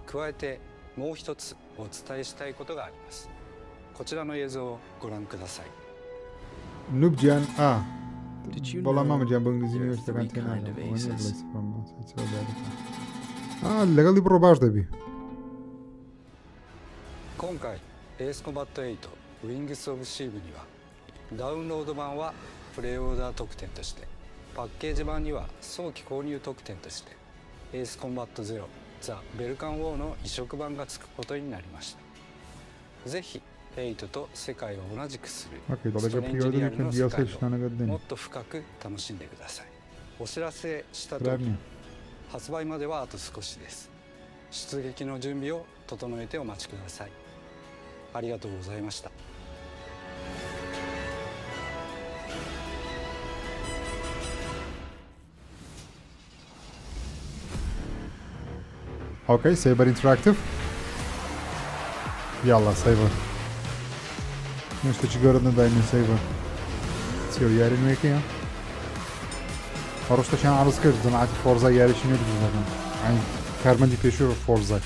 加えてもう一つお伝えしたいことがありますこちらの映像をご覧ください نوبجیان بەڵام مامەجیان بە ئینگلیزی نوێژتەکان لەگەڵی بڕۆ باش دەبی 今回エースコンバット8ウィングス・オブ・シーブにはダウンロード版はプレイオーダー特典としてパッケージ版には早期購入特典としてエースコンバット0ザ・ベルカン・ウォーの移植版がつくことになりました。ぜひ8と世界を同じくするストレンジリアルの世界をもっと深く楽しんでください。お知らせしたとおり発売まではあと少しです。出撃の準備を整えてお待ちください。ありがとうございました。اوكي سايبر انتراكتيف يلا سايبر نشتي گۆرە دايما سايبر سير ياري نويكي هەڕۆشتە چیان عرض کرد جەماعەتی فۆرزا یاریشی نوێ دروست دەکەن کارمەندی پێشوو فۆرزا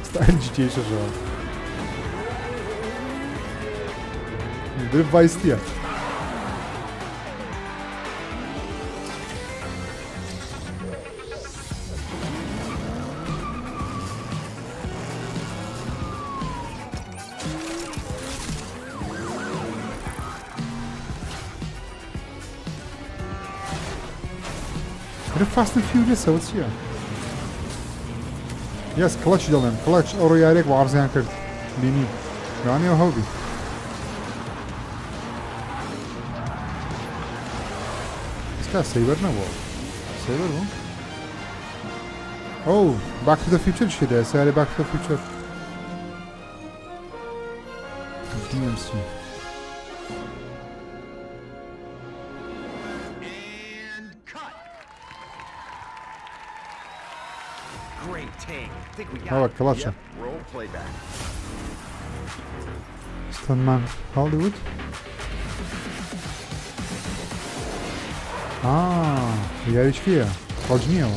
ستایل GTA شەشەوە درێ ڤایستیە Fast and Furious what's here? Yes, clutch دەڵێن clutch ئەوڕۆ یارێک بە عەرزیان کرد بینی لەوانەیە هەڵبی ئێستا سەیبەر نەبووە سەیبەر بوو ئەو Back to the Future شێدە سیارێ Back to the Future DMC هذا كلاشة ستانمان هوليوود يعيش فيها رجنية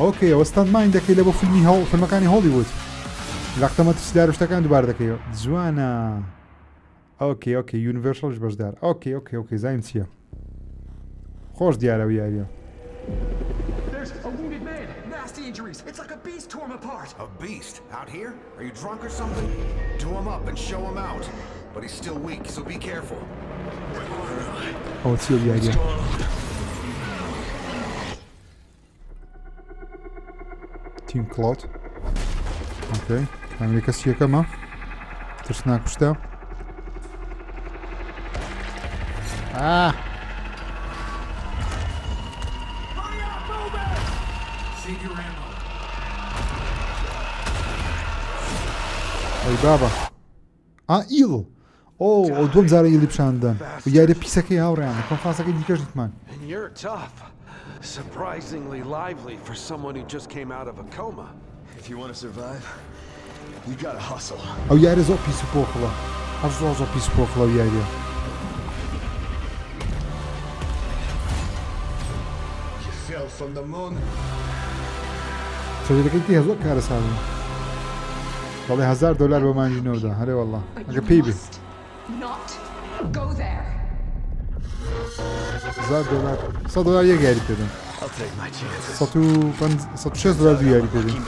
اوكي وستانمان داكي لابو فيلمي في المكان هوليوود لقطة ما تسدار وشتاكان دوبار داكي زوانا اوكي يونيفرسال باش دار اوكي زايم تسيا خوش ديالها وياها Injuries. It's like a beast tore him apart. A beast? Out here? Are you drunk or something? Do him up and show him out. But he's still weak, so be careful. Oh, it's the idea. Team Cloud. Okay. Amerika Siyakama. Tırşınak kuşta. Ey baba. İl. O دوم زاره ایلی پشاندن و یاری پیسکی هاوریانه کنفرانسکی دیگه جدیدمان. And you're tough. Surprisingly lively for someone who just came out of a coma. If you want to survive, you gotta hustle. او یاری زو پیسو پوخلا. از زو پیسو پوخلا و یاری. You fell from the moon. سوی دکتی هزار کار سازم. والله $1000 به من جنو ده. هره والله. اگه پی بی. $1000. $100 یه گاری بدم. $106 یاری بدم.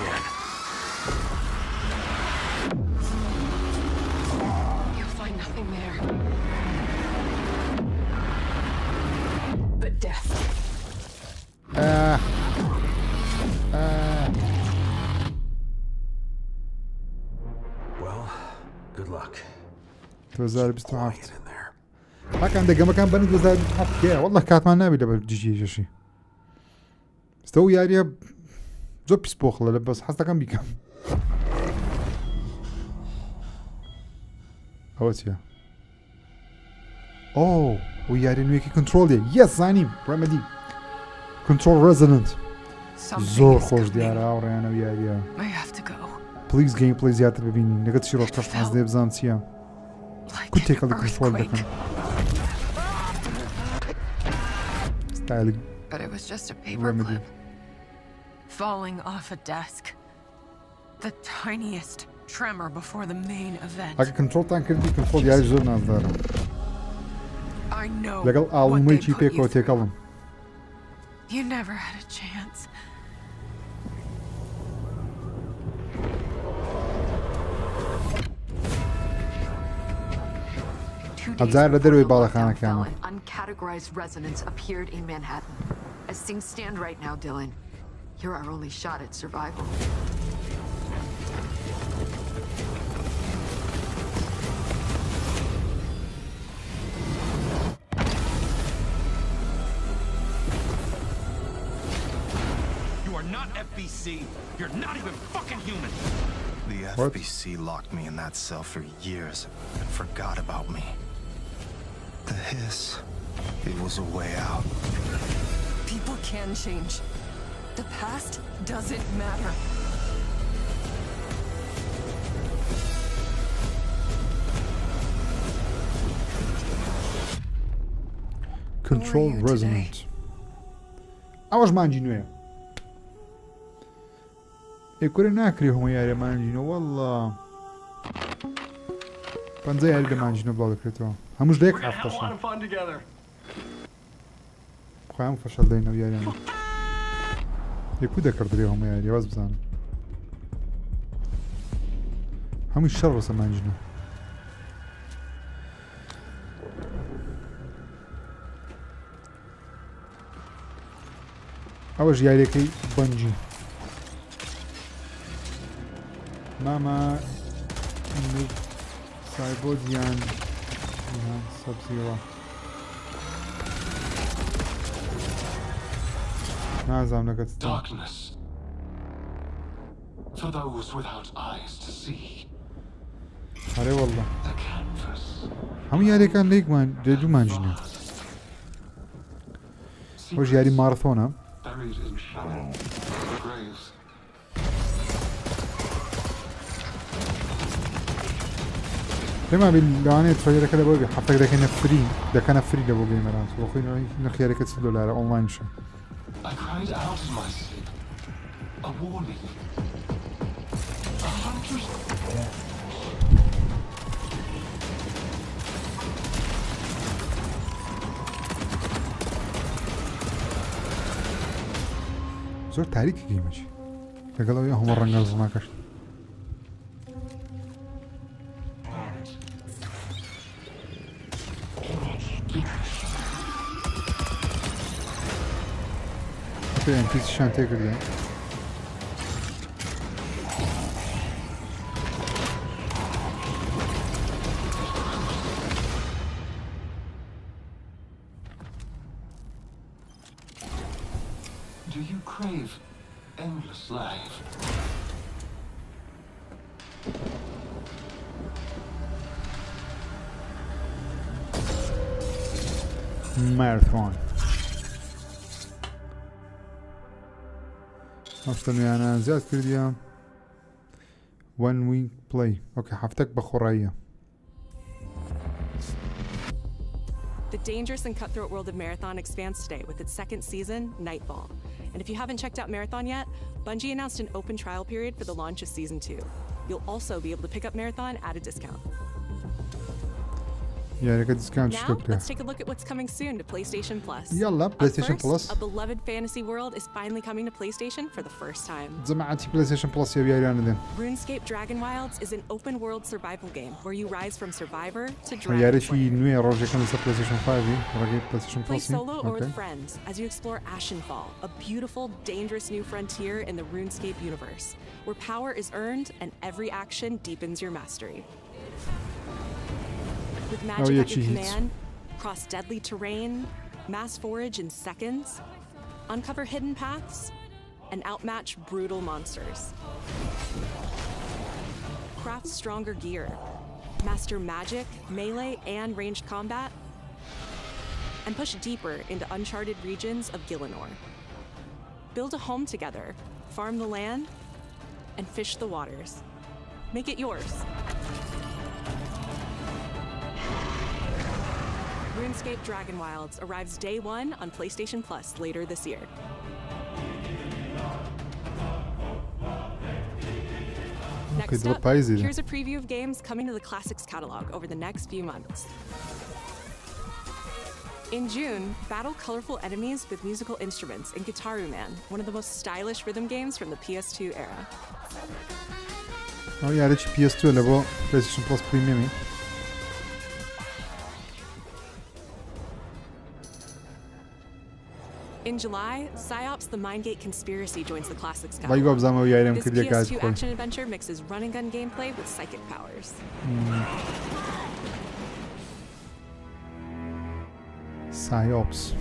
$2027. ما كان دقة ما كان بني 2027 كيا والله كانت ما نابي لبا جي شي استوى ياريا زو بيس بوخلا بس حتى كان بيكم اوتيا اوه وياري نويكي كنترول دي يس زانيم ريميدي كنترول ريزيدنت زور خوش ديارا اوريانا وياريا بليز جيم بليز زيادة ببيني نقد شي روش كاش حزدي بزانتيا could take a look control the style. But it was just a paperclip falling off a desk. The tiniest tremor before the main event. اگه کنترلتان کردی کنترل یاری زۆر نازدارم I know لەگەڵ what ئاڵمەیەکی they put پێکەوە you through. تێکەڵم You never had a chance. هەزار لە دەروی باڵەخانەکانە An uncategorized resonance appeared in Manhattan. As things stand right now, Dylan, you're our only shot at survival. You are not FBC. You're not even fucking human. The FBC locked me in that cell for years and forgot about me. The hiss, it was a way out. People can change. The past doesn't matter. Control resonant. ئەوەش مانجی نوێە ئێکورە ناکری هەموو یاریە مانجینەوە وەڵڵا پەنجە یاری لە مانجینە بڵاو دەکرێتەوە هەمووش لە یەک هەفتەشە خۆیان فەشەل دەینەوە یاریانە یەکو دەکردێ هەموو یاری واز بزانم هەمووی شەڕ ڕسە مانجینە ئەوەش یاریەکەی بەنجی ماما سایبۆدیان سەبزیەوە نازام لەگەت Darkness. For those without eyes to see. ئەرێ وەڵڵا The canvas. هەموو یاریەکان لە یەکمان لێ دوو مانجینە ئەوەش یاری مارەتۆنە Buried in shallow graves. لێما بین لەوانەیە ترۆیەرەکە لە بۆ بێ هەفتەک دەکەنە فری دەکەنە فری لە بۆ گەیمەران بۆ خۆی نرخیارەکە $30 ئۆنلاینشە I cried out in my sleep. A warning. 100. زۆر تاریکی گەیمەچی لەگەڵەوەی هەموو ڕەنگە زڵناکەش پێیان پیسیشان تێکردیان Do you crave endless life? Marathon. هەفتەنویانە زیاد کردیە one week play. Okay, هەفتەك بەخۆڕاییە. The dangerous and cutthroat world of Marathon expands today with its second season, Nightfall. And if you haven't checked out Marathon yet, Bungie announced an open trial period for the launch of Season 2. You'll also be able to pick up Marathon at a discount. Yeah, discount. Now, let's take a look at what's coming soon to PlayStation Plus. Yalla, PlayStation Plus. A beloved fantasy world is finally coming to PlayStation for the first time. زعمتي PlayStation Plus يا بياران RuneScape Dragon Wilds is an open world survival game where you rise from survivor to dragon. يا ريت شي نوي روجي كان PlayStation 5 رجع PlayStation Play Plus. solo or with friends as you explore Ashenfall, a beautiful, dangerous new frontier in the RuneScape universe, where power is earned and every action deepens your mastery. With magic at your command, cross deadly terrain, mass forage in seconds, uncover hidden paths, and outmatch brutal monsters. Craft stronger gear, master magic, melee, and ranged combat, and push deeper into uncharted regions of Gielinor. Build a home together, farm the land, and fish the waters. Make it yours. RuneScape Dragon Wilds arrives day 1 on PlayStation Plus later this year. Next Next دڵ up, پاییزی here's a preview of games coming to the Classics catalog over the next few months. In June, battle colorful enemies with musical instruments in Guitaru Man, one of the most stylish rhythm games from the PS2 era. ئەو یارێکی PS2 لە بۆ PlayStation Plus پریمیەمی. In July, PsyOps The Mindgate Conspiracy joins the Classics وای catalog. بابزانم ئەو یارێم This کردی کاتی PS2 خۆی. action adventure mixes run and gun gameplay with psychic powers. PsyOps.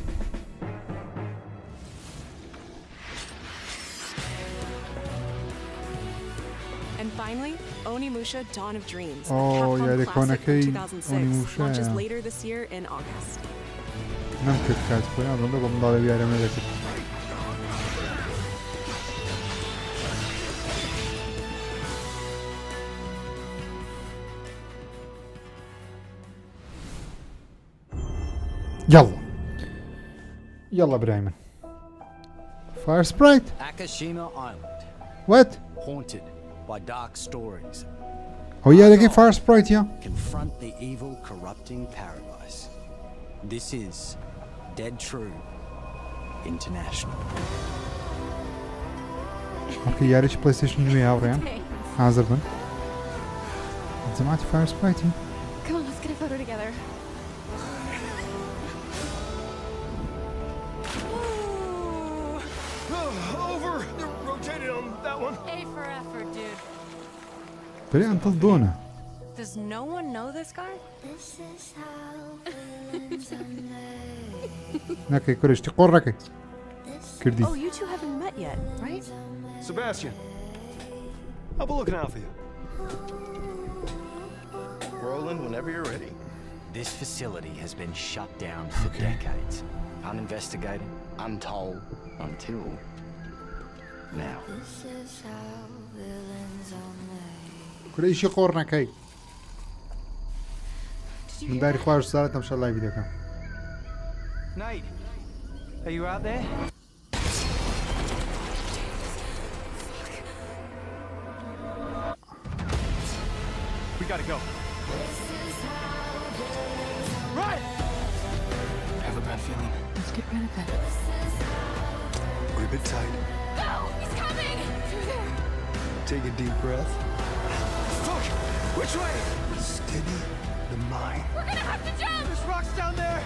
And finally, Onimusha Dawn of Dreams, a Oh, Capcom yeah, the classic from Konami 2006, Onimusha, launches yeah. later this year in August. نەمکرد کات خۆی ئەڵێ بۆ منداڵی یارەمە دەکرد. يلا براي من. Fire Sprite. Akashima Island. What? Haunted by dark stories. Oh yeah, they get Fire Sprite, yeah. Confront the evil, corrupting paradise. This is Dead True International. Okay, yeah, it's PlayStation New York. Hazır ben. Zamati Fire Sprite. Come on, let's get a photo together. Over! Rotate it on that one. A for effort, dude. Böyle antal dona. Does no one know this guy? This is how villains are made. نكي كورش تقول ركي. كردي. Oh, you two haven't met yet, right? Sebastian, I'll be looking out for you. Roland, whenever you're ready. This facility has been shut down for decades. Uninvestigated, untold, until now. This is how villains are made. كل شيء قرنا كي. من داري خارج صارت إن شاء الله فيديو كان. Nate, are you out there? We gotta go. Right! I have a bad feeling. Let's get rid of it. Grip it tight. No! He's coming! Through there! Take a deep breath. Fuck! Which way? Steady the mind. We're gonna have to jump! There's rocks down there!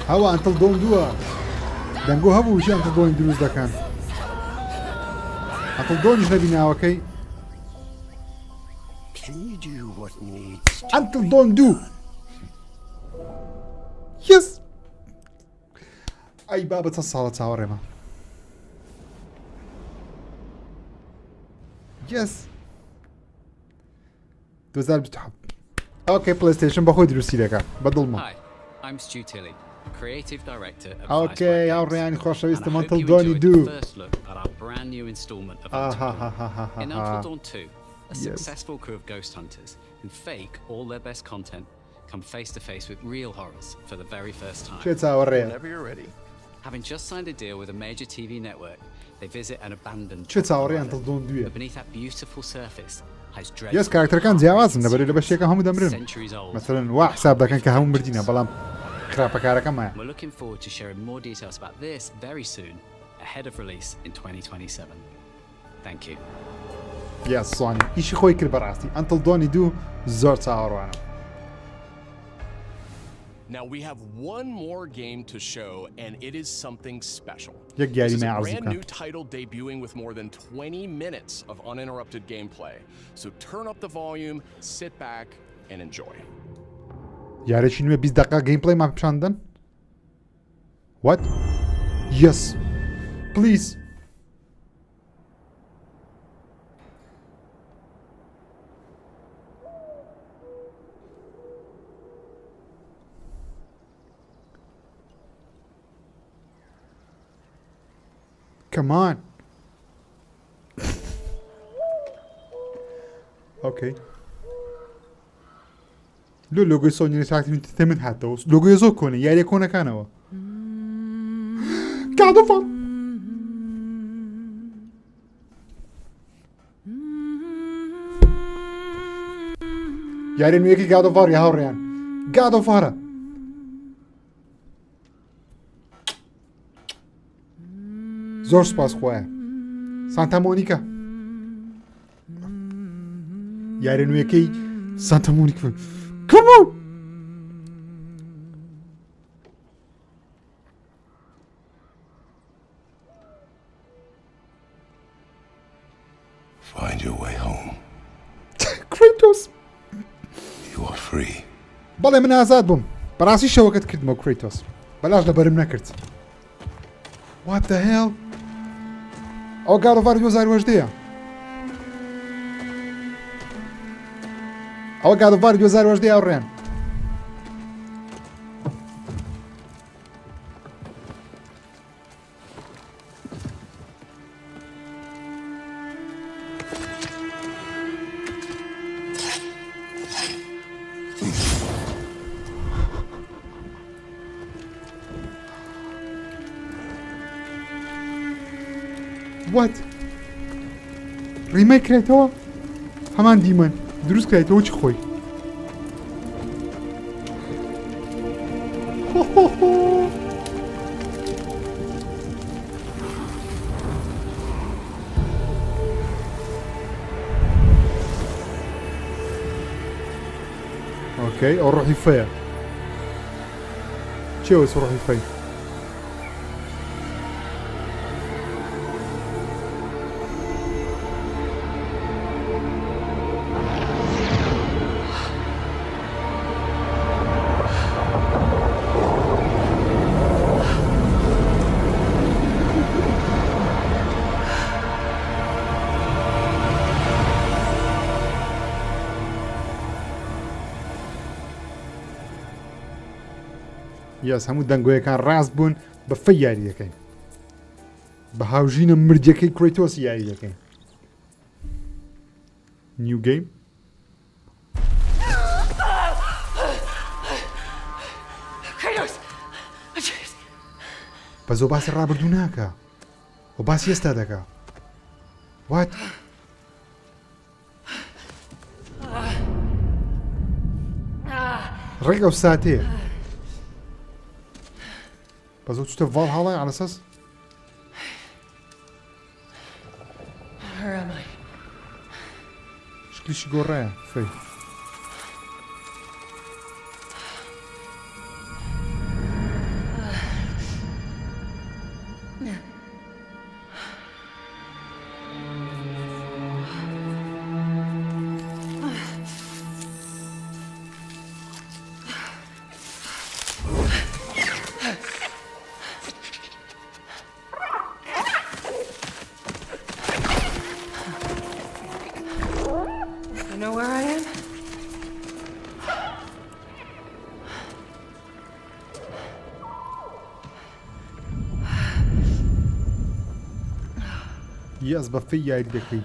هوا أنتل دون دوا. دنگو هوا وشي أنتل دون دروز ده كان. أنتل دون إيش نبينا أوكي. Can you do what needs to Until don't do. Yes. أي بابا تصالة تاورما. Yes. دوزار بتحب. Okay, PlayStation بخوي دروسي لك. بدل ما. Hi, I'm Stu Tilley, creative director of Okay, أورياني خوش شويست and I hope Until you Dawn enjoyed do. the first look at our brand new installment of Until Dawn. In Until Dawn 2, a successful crew of ghost hunters who fake all their best content come face to face with real horrors for the very first time. Whenever you're ready. Having just signed a deal with a major TV network, they visit an abandoned شو تصوري Until Dawn do. but beneath that beautiful surface hides dread. Yes, كاركتر كان زياوازن نبري لبشي كهم دمرن. Centuries old. مثلا واحد حساب ده كان كهم مردينا بلام خرابة كاركا ما. We're looking forward to sharing more details about this very soon, ahead of release in 2027. Thank you. Yes, Sony. إيشي خوي كل براسي. Until Dawn do زور تصوروانا. Now we have one more game to show, and it is something special. يك This جاري is ما a يعرفك. brand new title debuting with more than 20 minutes of uninterrupted gameplay. So turn up the volume, sit back, and enjoy. يا شنو 20 دقيقة جيم بلاي ما بشاندن؟ What? Yes. Please. Come on. Okay. لوگوی سونی نشاطی تمن حتی وس لوگوی زود کنه یاری کنه کنه God of War. یاری نوێیەکی گادۆڤاری هاوڕێیان گادۆڤارە زۆر سوپاس خۆیە سانتا مۆنیکا یاری نوێیەکەی سانتا مۆنیکا کەمە Find your way home. Kratos. You are free. بەڵێ من ئازاد بووم بەڕاستی شەوەکەت کردمەوە کریتۆس بەلاش لەبەرم نەکرد What the hell ئەو گاڵۆڤار 2018 ئەوە گاڵۆڤار 2018 هاوڕێیان What? ریمەیک کرێتەوە هەمان دیمەن دروست کرێتەوە چی خۆی اوكي او ڕۆحی فەیە چێوە ڕۆحی فەی یاس هەموو دەنگۆیەکان ڕاست بوون بە فەی یاری دەکەین بە هاوژینە مردیەکەی کریتۆس یاری دەکەین نیو گەیم بە زۆ باسی ڕابردوو ناکە و باسی ئێستا دەکا وات ڕێگە و ساتەیە بەزۆ چتە ڤاڵ هاڵای عەلەسەس شکلیشی گۆڕایە فەی Yes, بە فەی یاری دەکەی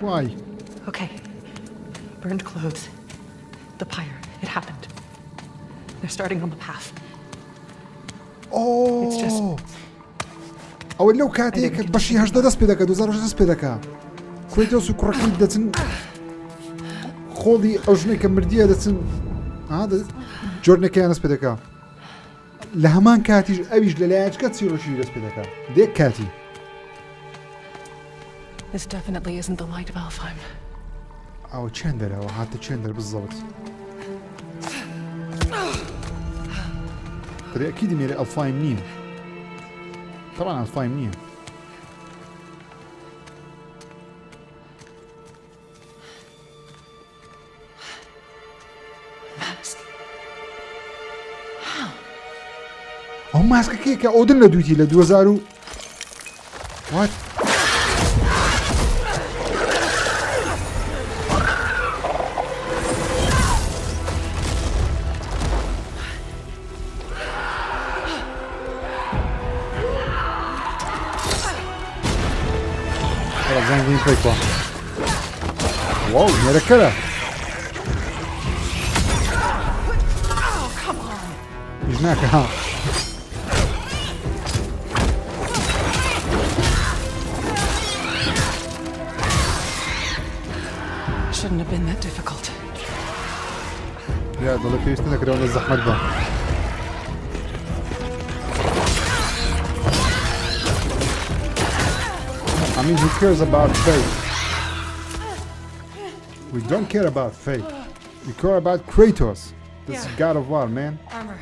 Why? Okay. Burned clothes. The pyre. It happened. They're starting on the path. Oh! It's just... ئەوە لەو کاتێک بەشی 18 دەست پێ دەکە 2010 دەست پێ دەکا کریتۆس و کوڕەکەی دەچن خۆڵی ئەو ژنەی کە مردیە دەچن جۆرنەکەیان دەست پێ دەکا لە هەمان کاتیش ئەویش لەلایەنچکە چیرۆشی دەست پێ دەکا دێک کاتی This definitely isn't the light of Alfheim. ئەو چێن دەرەوە هاتە چێن دەر بزەوت تەکیدی مێرە ئەلفایم نییە طبعا ئەلفایم نییە ئەو ماسکەکەیەکە ئۆدن لە دووتی لە 2000 و وات زنگین پێی کۆ واو نێرەکەرە هیچ ناکە ها shouldn't have been that difficult. يا ضل في استنى كده ونزح مدبه I mean, who cares about fate? We don't care about fate. We care about Kratos. This is God of War, man. Armor.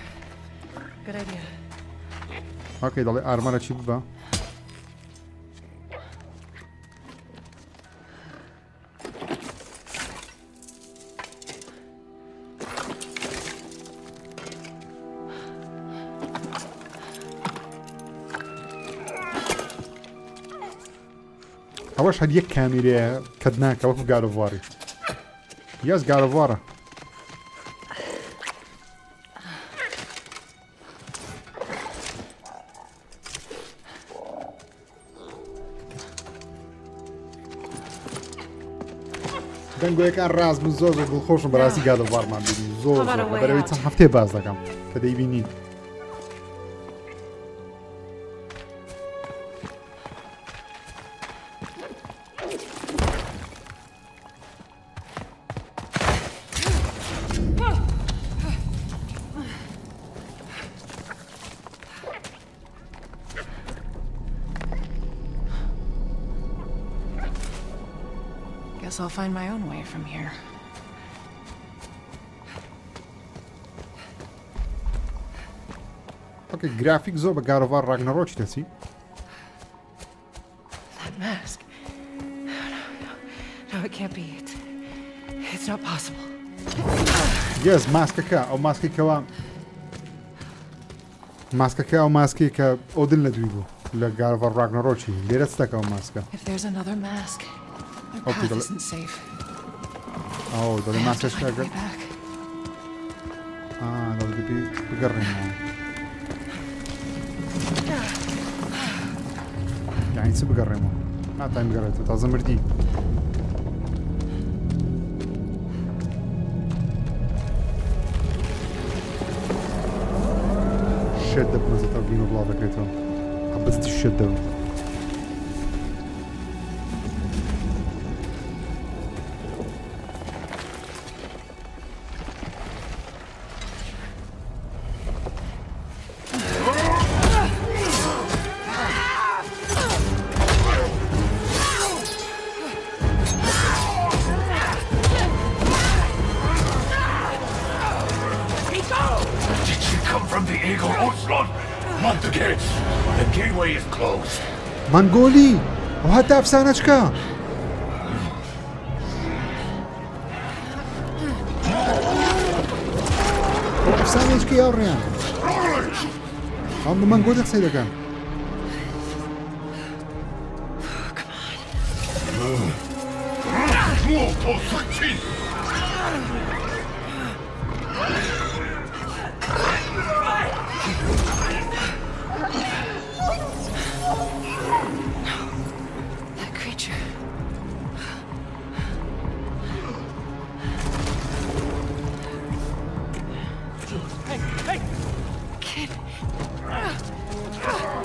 Good idea. Okay, ضل armor چی ببا؟ ئەوەش هەر یەک کامێرەیە کەت ناکە وەکو گارۆڤواری یاس گارۆڤوارە دەنگۆیەکان ڕاست بوو زۆر زۆر دڵخۆشم بەڕاستی گارۆڤوارمان بینی زۆر زۆر بەبەرەوەی چەند هەفتەیە باز دەکەم کە دەیبینین Guess I'll find my own way from here. Okay, graphic زۆر بە گارۆڤار ڕاگنەڕۆکی دەچی That mask. No, it can't be. It's not possible. Yes, ماسکەکە ئەو ماسکێکەوە ماسکەکە ئەو ماسکی کە ئۆدن لە دوی بوو لە گارۆڤار ڕاگنەڕۆکی لێرە چ دەکە ئەو ماسکە If there's another mask, our Okay, path isn't safe. ئەو دەڵێ I have to ماسکەش find my کاگە back. دەڵێ بگەڕێنەوە یعنی چ بگەڕێمەوە ناتوانین بگەڕێتەوە تازە مردی شێت دەبمەزێتەوە بین و بڵاو دەکرێتەوە هەبستی شێت دەبم مانگۆلی ئەو هەتا ئەفسانەچکە ئەو ئەفسانەچکە یاڕێیان ئەم بە مانگۆ دەقسەی دەکەن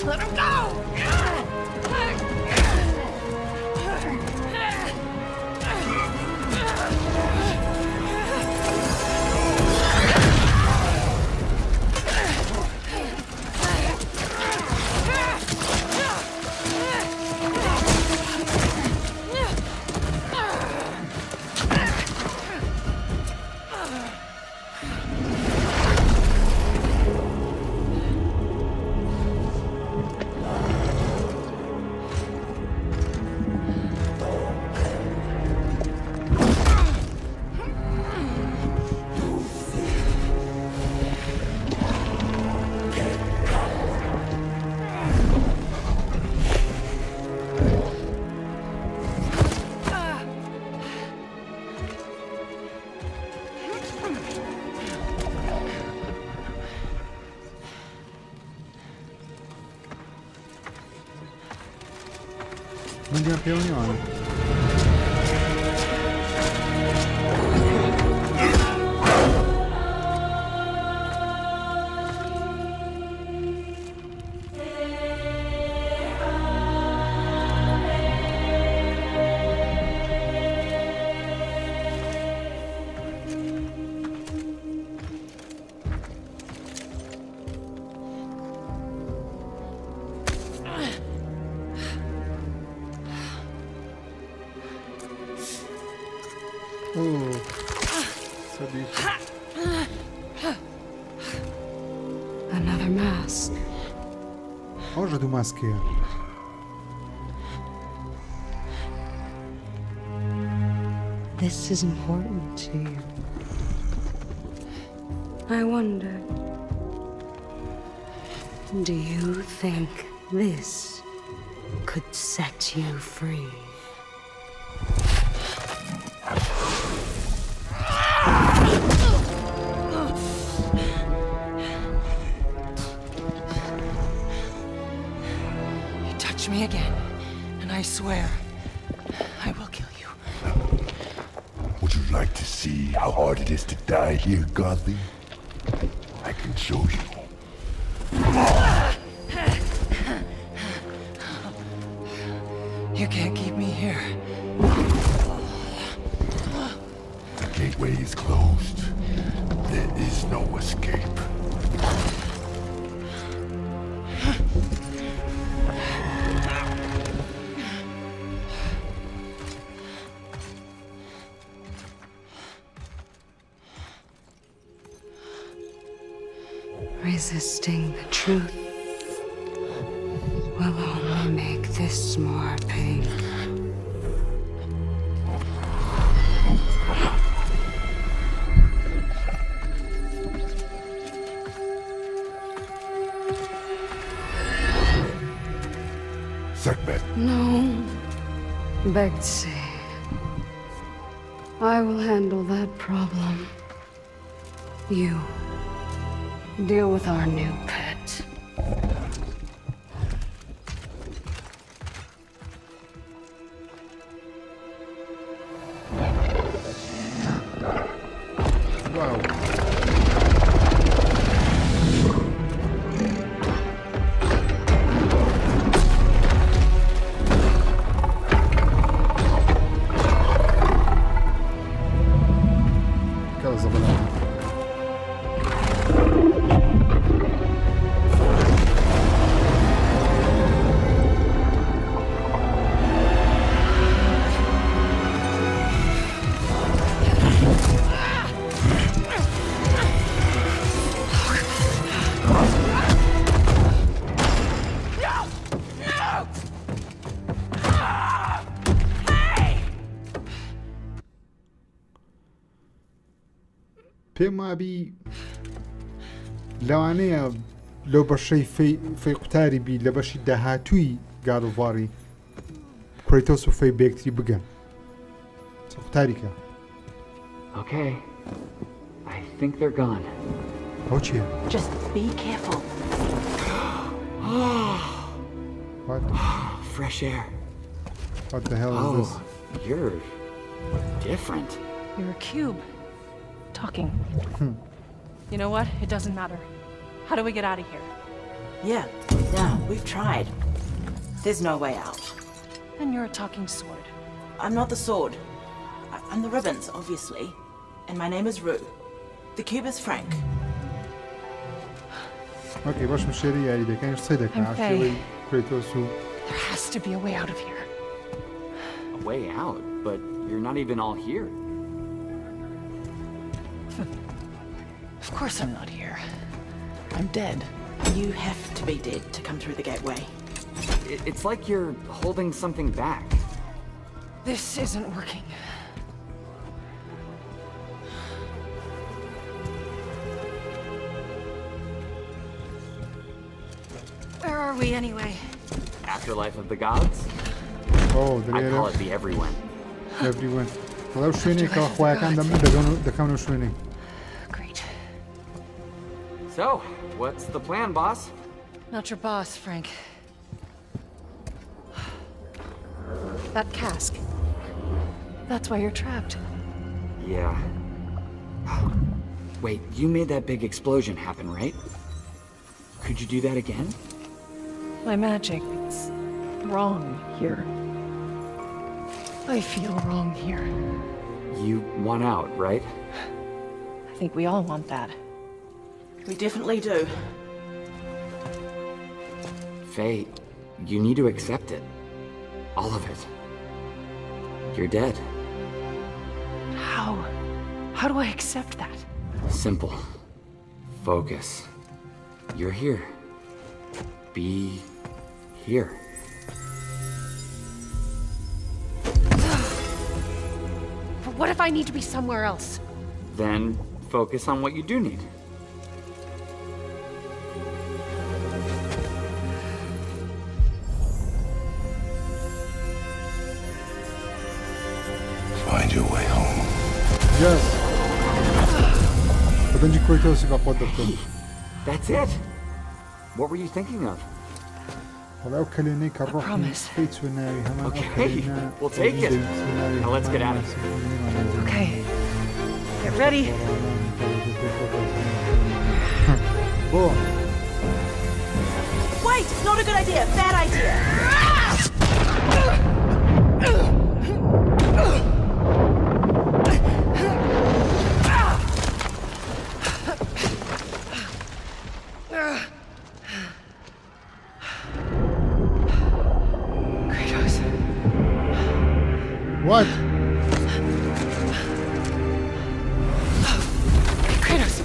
Let him go! من دیار پیونی آنه Another mask. Hoje do masqueiro. This is important to you. I wonder, do you think this could set you free? You touch me again, and I swear, I will kill you. Would you like to see how hard it is to die here, Godly? I can show you. You can't keep me here. The gateway is closed. There is no escape. Resisting the truth will only make this more painful. Segment. No, Betsy. I will handle that problem. You deal with our new pet. Wow. پێم وابی لەوانەیە لەو بەشەی فەی قوتاری بی لە بەشی داهاتووی گاروڤاری کڕیتۆس و فەی بێکتری بگەن چ قوتاریکە Okay. I think they're gone. ئەو چییە؟ Just be careful. What? Fresh air. What the hell is this? You're different. You're a cube. Talking. You know what? It doesn't matter. How do we get out of here? Yeah, we've tried. There's no way out. And you're a talking sword. I'm not the sword. I'm the ribbons, obviously. And my name is Rue. The cube is Frank. Okay, باش مشتري ياري ده كان يصيدك مع شوي كريتوسو. There has to be a way out of here. A way out? But you're not even all here. Of course I'm not here. I'm dead. You have to be dead to come through the gateway. It's like you're holding something back. This isn't working. Where are we anyway? Afterlife of the gods? Oh, I call it the everyone. Everyone. Well, شويني كأخويا كان دكانو شويني. Great. So, what's the plan, boss? Not your boss, Frank. That cask. That's why you're trapped. Yeah. Wait, you made that big explosion happen, right? Could you do that again? My magic, it's wrong here. I feel wrong here. You want out, right? I think we all want that. We definitely do. Faye, you need to accept it. All of it. You're dead. How do I accept that? Simple. Focus. You're here. Be here. But what if I need to be somewhere else? Then focus on what you do need. Find your way home. Yes. Będzie kończył się kapot doktor. That's it. What were you thinking of? ولو كلينيك الروح فيت وناري هما Okay, we'll take it. Now let's get at it. Okay. Get ready. Boom. Wait! Not a good idea! Bad idea! What? Kratos!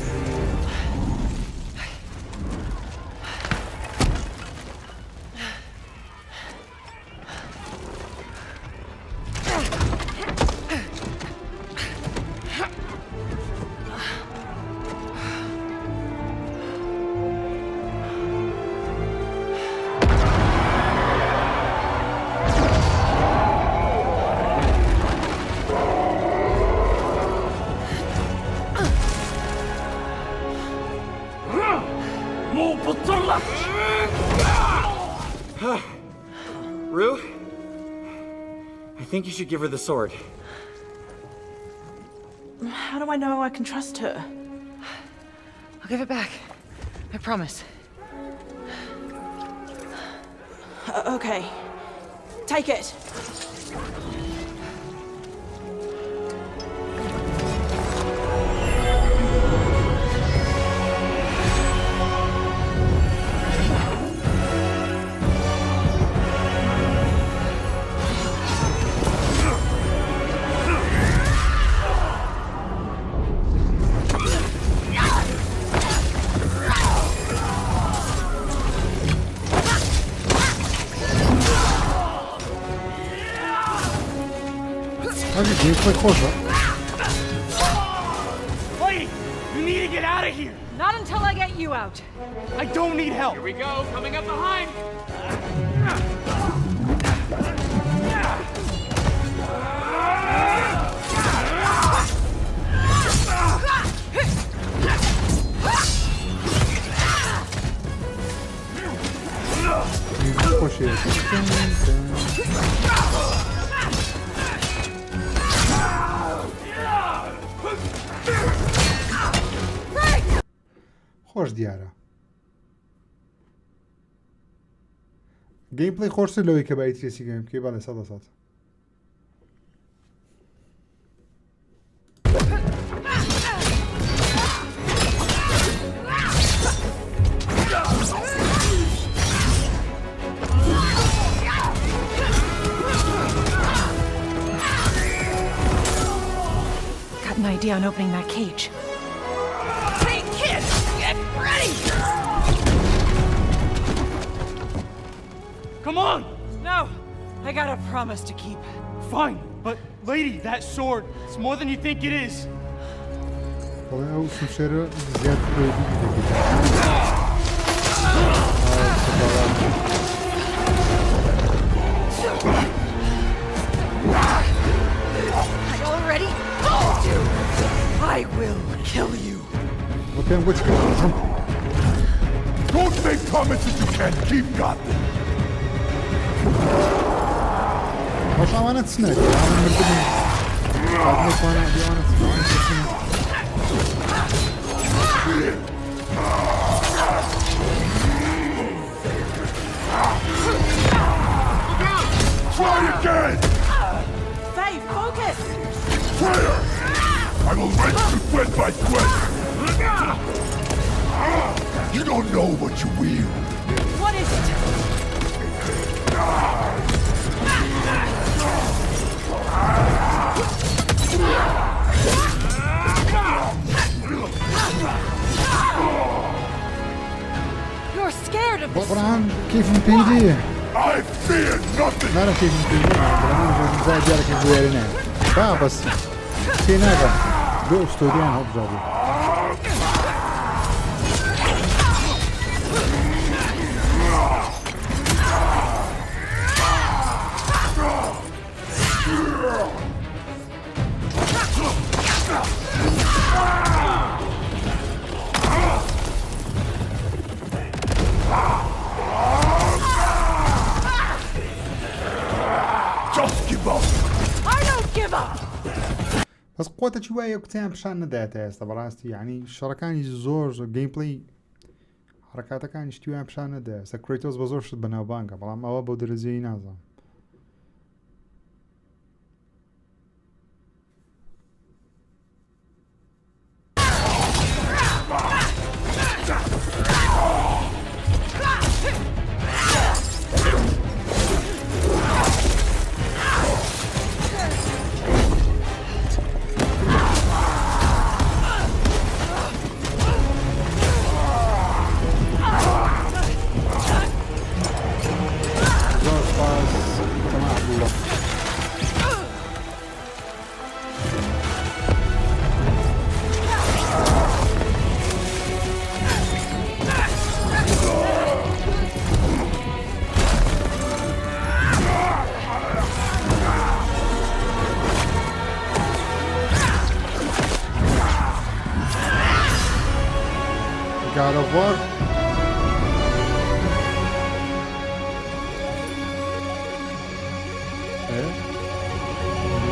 Rue? I think you should give her the sword. How do I know I can trust her? I'll give it back. I promise. Okay. Take it. Lady, you need to get out of here. Not until I get you out. I don't need help. Here we go, coming up behind. خۆش دیارە گەیم پڵی خۆشتر لەوەی کە بایترێسی گەیم بکەی بەڵێ 100%. Got an idea on opening that cage. Hey, kids, get ready! Come on! No, I got a promise to keep. Fine, but lady, that sword, it's more than you think it is. بەڵێ ئەو سوشێرە زیاتر I already told you! I will kill you! وەکەم بۆ چکە Don't make comments if you can't keep got them. باش ئەوانە چنە ئەوانە مردبن ئەوانە Try again! Faye, focus! Fire! I will wrench you thread by thread! You don't know what you wield. What is it? of this. برهان كيف مبيدي؟ I fear nothing. نعرف كيف مبيدي برهان زي جارك يزورنا بس في ناقة دو استوديان هو بجابي بس قوته شوية وقتها بشان نداته هسه براستي يعني شركاني زور جيم بلاي حركاته كان يشتويها بشان ندا هسه كريتوس بزور شد بناو بانكا بلام اوا بودرزي نازم God of War.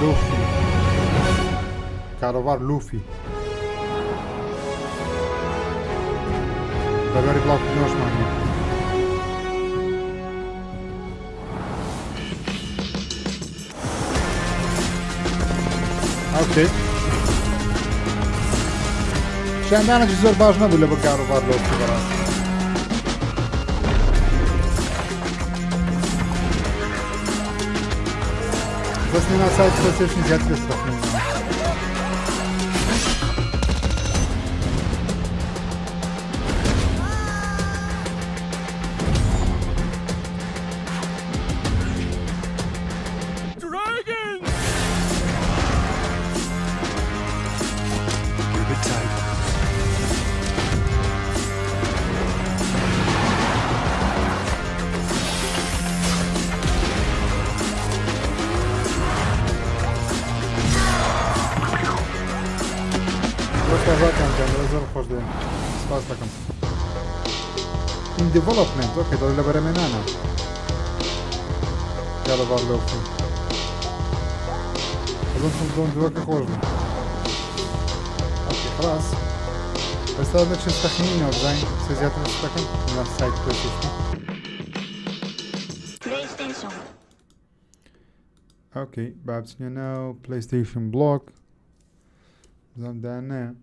Luffy. God of War Luffy. Dobry blok już mamy. Okay. شاندانا زۆر باش نەبوو لە بەکار و بار لەوتی بەڕاستی بەس نێنا سایت پلەیستێشن زیاد پێ سەخت in development, ok, dove la menana. Chiaro varlo qui. Don't do che cosa. Ok, خلاص. بس هذا نفس التخمين او زين سيزيات نستخدم من السايت PlayStation. اوكي بابسني ناو PlayStation بلوك زين دانا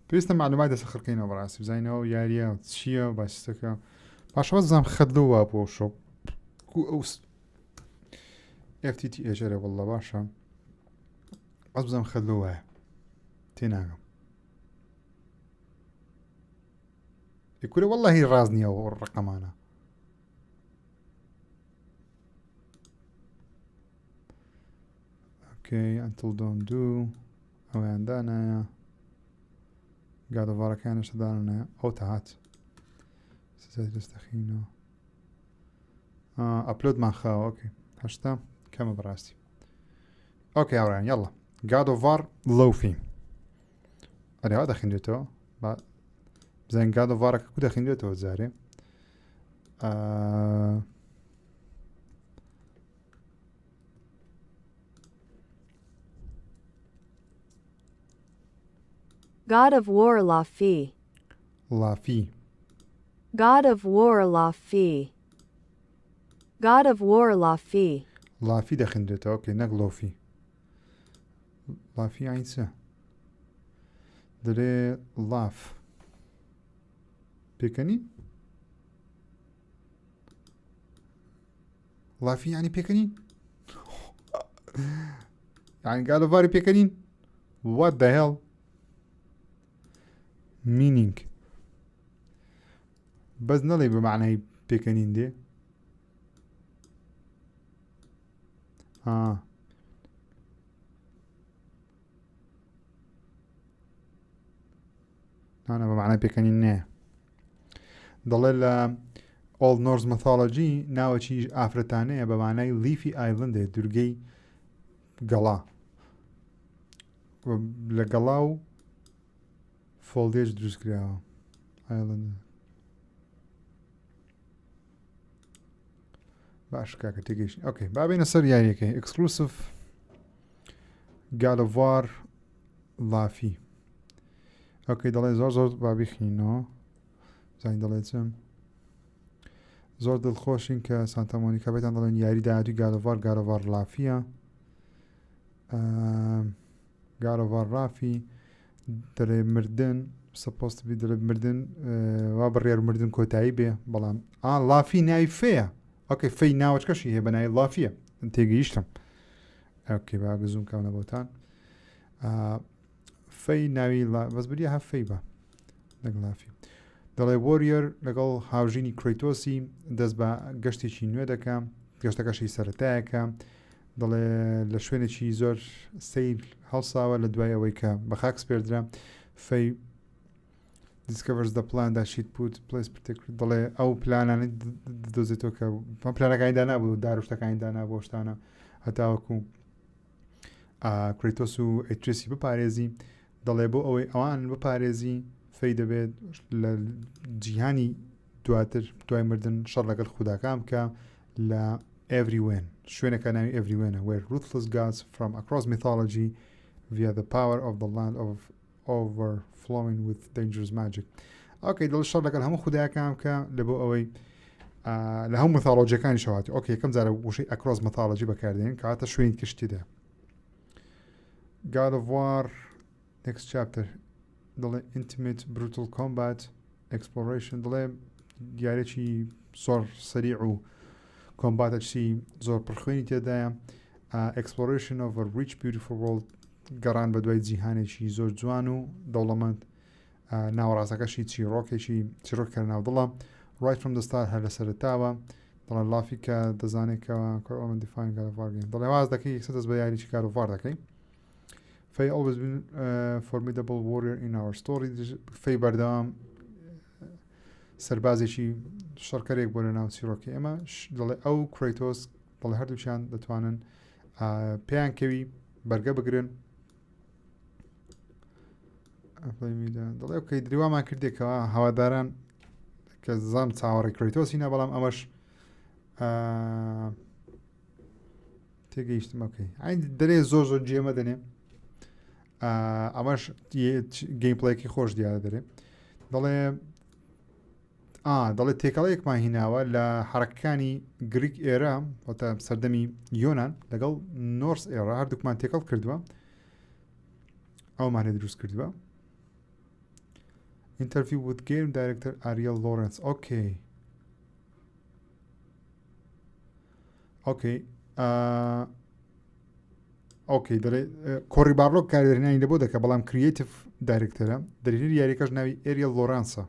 پێویستە معلومات دەسەخڕکەینەوە بەڕاستی بزانینەوە یاریە چییە باشتەکە پاشەوە زانام خەدلووە بۆ شۆ ئەو FTT ئێژەرە وەڵڵە باشە بەس بزانم خەدلووەیە تێناگەم یکورێ وەڵڵەهی ڕاز نییەوە ڕقەمانە اوكي until don't do ئەویان دانایە گادەڤارەکانش دانایە ئەو تەهات سزای دەستەخینەوە ئەپلۆدمان خاوە ئۆکێ هەشتا کەمە بەڕاستی ئۆکێ هاوڕێن یەڵڵا God of War Luffy ئەرێوا دەخیندێتەوە بزانین God of Warەکە کو دەخیندێتەوە جارێ God of War Luffy. Luffy. God of War Luffy. God of War Luffy. Luffy دەخیندێتەوە ئۆکێ نەک لۆفی لافی عینسە دەرێ لاف پێکەنی لافی یعنی پێکەنین یعنی گالۆڤاری پێکەنین what the hell meaning بەس نەڵێ بە معنای پێکەنین دێ نانە بە معنای پێکەنین نێ دەڵێ لە Old Norse mythology ناوەکی ئافرەتانەیە بە معنای لیفی ئایلندێ دورگەی گەڵا لە گەڵا و فۆڵدێج دروست کراوە ئایلند باش کاکە تێگەیشتین ئۆکەی بابێنە سەر یاریەکەی ئەکسکلوسیڤ God of War لافی ئۆکەی دەڵێ زۆر بابیخینەوە زانین دەڵێ چم زۆر دڵخۆشین کە سانتا مۆنیکا بێتان دەڵێن یاری داهاتووی God of War لافیە God of War لافی دەڵێ مردن سەپۆست بی دەڵێ مردن وا بڕێر مردن کۆتایی بێ بەڵام لافی ناوی فەیە ئۆکەی فەی ناوچکەشی هەیە بە ناوی لافیە تێگەیشتم ئۆکەی باگزوم کەونە بۆتان فەی ناوی بەس بریە هەف فەی بە لەگەڵ لافی دەڵێ وۆریەر لەگەڵ هاوژینی کرۆیتۆسی دەست بە گەشتێکی نوێ دەکەم گەشتەکەشی سەرەتایەکە دەڵێ لە شوێنێکی زۆر سیر هەڵساوە لە دوای ئەوەی کە بە خاک سپێردرا فەی discovers the plan that she'd put place particular دەڵێ ئەو پلانانە دۆزێتەوە کە پلانەکانیدا نابوو داروشتەکانیدا نابوو شتانە هەتاوەکو کرۆیتۆس و ئەیترێسی بپارێزی دەڵێ بۆ ئەوەی ئەوان بپارێزی فەی دەبێت لە جیهانی دواتر دوای مردن شەڕ لەگەڵ خوداکان بکە لە Everywhere شوێنەکە ناوی Everywhere where ruthless gods from across mythology via the power of the land of overflowing with dangerous magic ئۆکەی دڵ شەڕ لەگەڵ هەموو خوداکان بکە لە بۆ ئەوەی لە هەموو mythologyەکانی شەواتی ئۆکەی یەکەم جارە وشەی across mythology بەکاردێن کاتە شوێنی کشتیدا God of War next chapter دەڵێ intimate brutal combat exploration دەڵێ دیارێکی زۆر سەریع و کۆمباتەچی زۆر پرخوێنی تێدایە exploration of a rich beautiful world گەڕان بە دوای جیهانێکی زۆر جوان و دەوڵەمەند ناوەڕاستەکەشی چیرۆکە ناو دڵە right from the start هەر لە سەرتاوە دەڵێ لافی کە دەزانێتەوە دیفاین گارڤارگەین دەڵێ واز دەکەی یەکسەر دەست بە یاریی گارڤار دەکەی فەی always been formidable warrior in our story فەی بەردەوام سەربازێکی شەڕکەرێک بۆ لە ناو چیرۆکی ئێمە دەڵێ ئەو کرۆیتۆس دەڵێ هەردووچیان دەتوانن پێیان کەوی بەرگە بگرن دەڵێ ئەوکەی دریوامان کردێکەوە هەواداران کە زان چاوەڕی کرۆیتۆسی نە بەڵام ئەمەش تێگەیشتم ئەوکەی دەرێ زۆر جێمە دەنێ ئەمەش گەیمپڵەیەکی خۆش دیارە دەرێ دەڵێ تێکەڵەیەکمان هیناوە لە حرەکەکانی گریک ئێرە واتە سەردەمی یۆنان لەگەڵ نۆرس ئێرە هەردووکمان تێکەڵ کردووە ئەومانێ دروست کردووە interview with game director Ariel Lawrence ئۆکەی دەڵێ کۆڕی باڕۆک کاردێرینانی لەبۆ دەکە بەڵام کریتیڤ دایرکتەرە دەرێنەر یاریەکەش ناوی ئێریەل لۆرانسە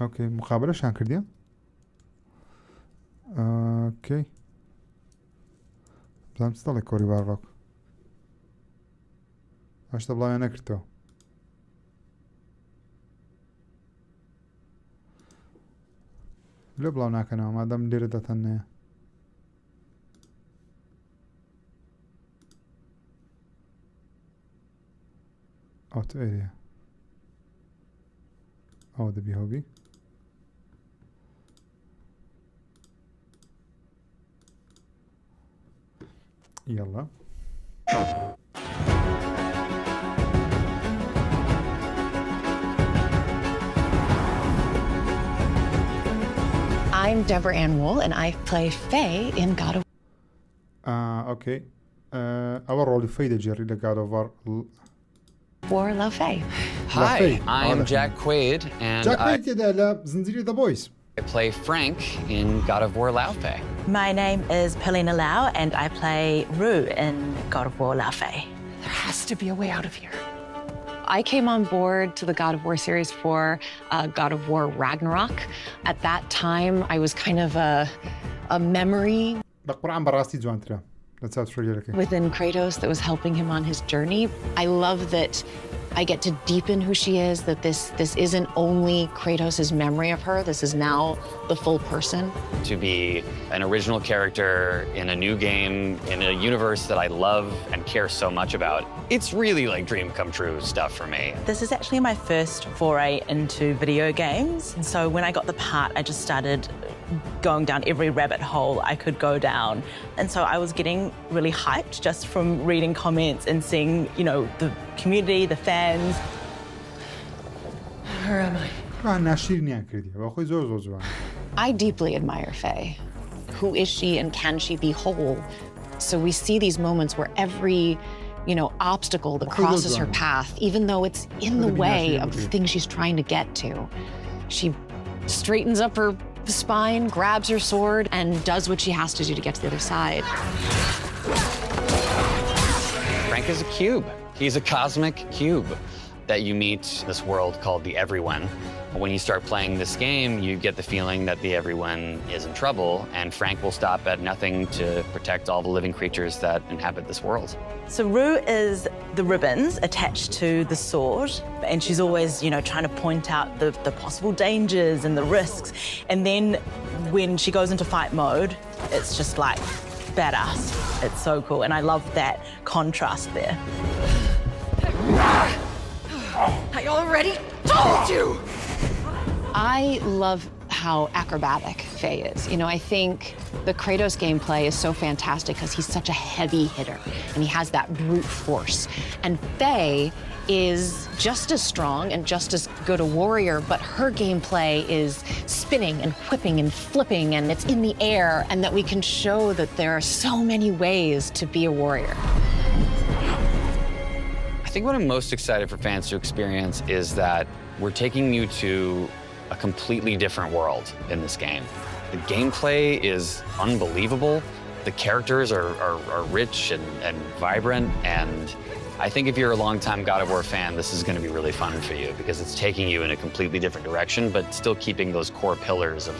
ئۆکەی مقابلەشان کردیان ئۆکەی بزانم چ دەڵێ کۆڕی باڕۆک هەشتا بڵاویان نەکردەوە لێ بڵاو ناکەنەوە مادەم لێرە دەتەنەیە Auto area. دەبی هەوبی یاڵا I'm Deborah Ann Wool, and I play Faye in God of Okay. Our role Faye the Jerry the God of War. War La Faye. Hi, I'm Jack Quaid, and I play Frank in God of War Lao Fei. My name is Pelina Lau, and I play Rue in God of War La Fei. There has to be a way out of here. I came on board to the God of War series for God of War Ragnarok. At that time, I was kind of a memory within Kratos that was helping him on his journey. I love that I get to deepen who she is, that this isn't only Kratos' memory of her, this is now the full person. To be an original character in a new game, in a universe that I love and care so much about, it's really like dream come true stuff for me. This is actually my first foray into video games. And so when I got the part, I just started going down every rabbit hole I could go down. And so I was getting really hyped just from reading comments and seeing, you know, the community, the fans. Where am I? I deeply admire Faye. Who is she and can she be whole? So we see these moments where every, you know, obstacle that crosses her path, even though it's in the way of the things she's trying to get to, she straightens up her spine, grabs her sword, and does what she has to do to get to the other side. Frank is a cube. He's a cosmic cube that you meet in this world called the Everyone. When you start playing this game, you get the feeling that the Everyone is in trouble, and Frank will stop at nothing to protect all the living creatures that inhabit this world. So Rue is the ribbons attached to the sword, and she's always, you know, trying to point out the possible dangers and the risks. And then when she goes into fight mode, it's just like badass. It's so cool, and I love that contrast there. I already told you! I love how acrobatic Faye is. You know, I think the Kratos gameplay is so fantastic because he's such a heavy hitter and he has that brute force. And Faye is just as strong and just as good a warrior, but her gameplay is spinning and whipping and flipping, and it's in the air, and that we can show that there are so many ways to be a warrior. I think what I'm most excited for fans to experience is that we're taking you to a completely different world in this game. The gameplay is unbelievable. The characters are rich and vibrant, and I think if you're a longtime God of War fan, this is going to be really fun for you because it's taking you in a completely different direction, but still keeping those core pillars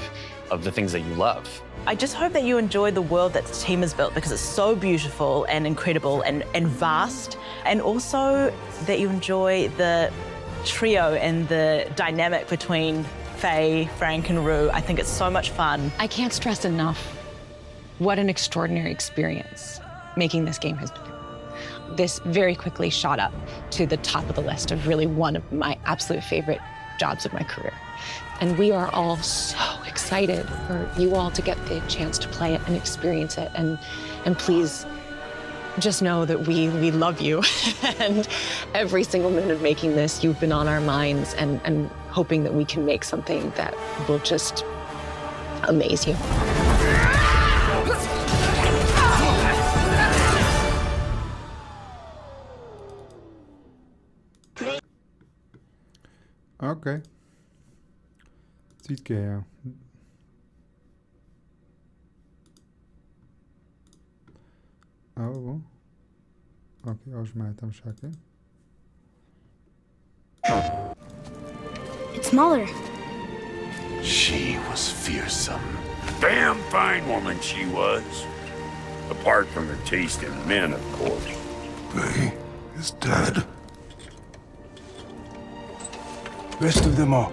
of the things that you love. I just hope that you enjoy the world that the team has built because it's so beautiful and incredible and vast, and also that you enjoy the trio and the dynamic between Faye, Frank, and Rue. I think it's so much fun. I can't stress enough what an extraordinary experience making this game has been. This very quickly shot up to the top of the list of really one of my absolute favorite jobs of my career. And we are all so excited for you all to get the chance to play it and experience it. And please just know that we love you. And every single minute of making this, you've been on our minds, and hoping that we can make something that will just amaze you. Okay. Ziet ke ja. Oh. Okay, alsjeblieft, شاكر. It's Mother. She was fearsome. Damn fine woman she was. Apart from her taste in men, of course. Faye is dead. Rest of them are.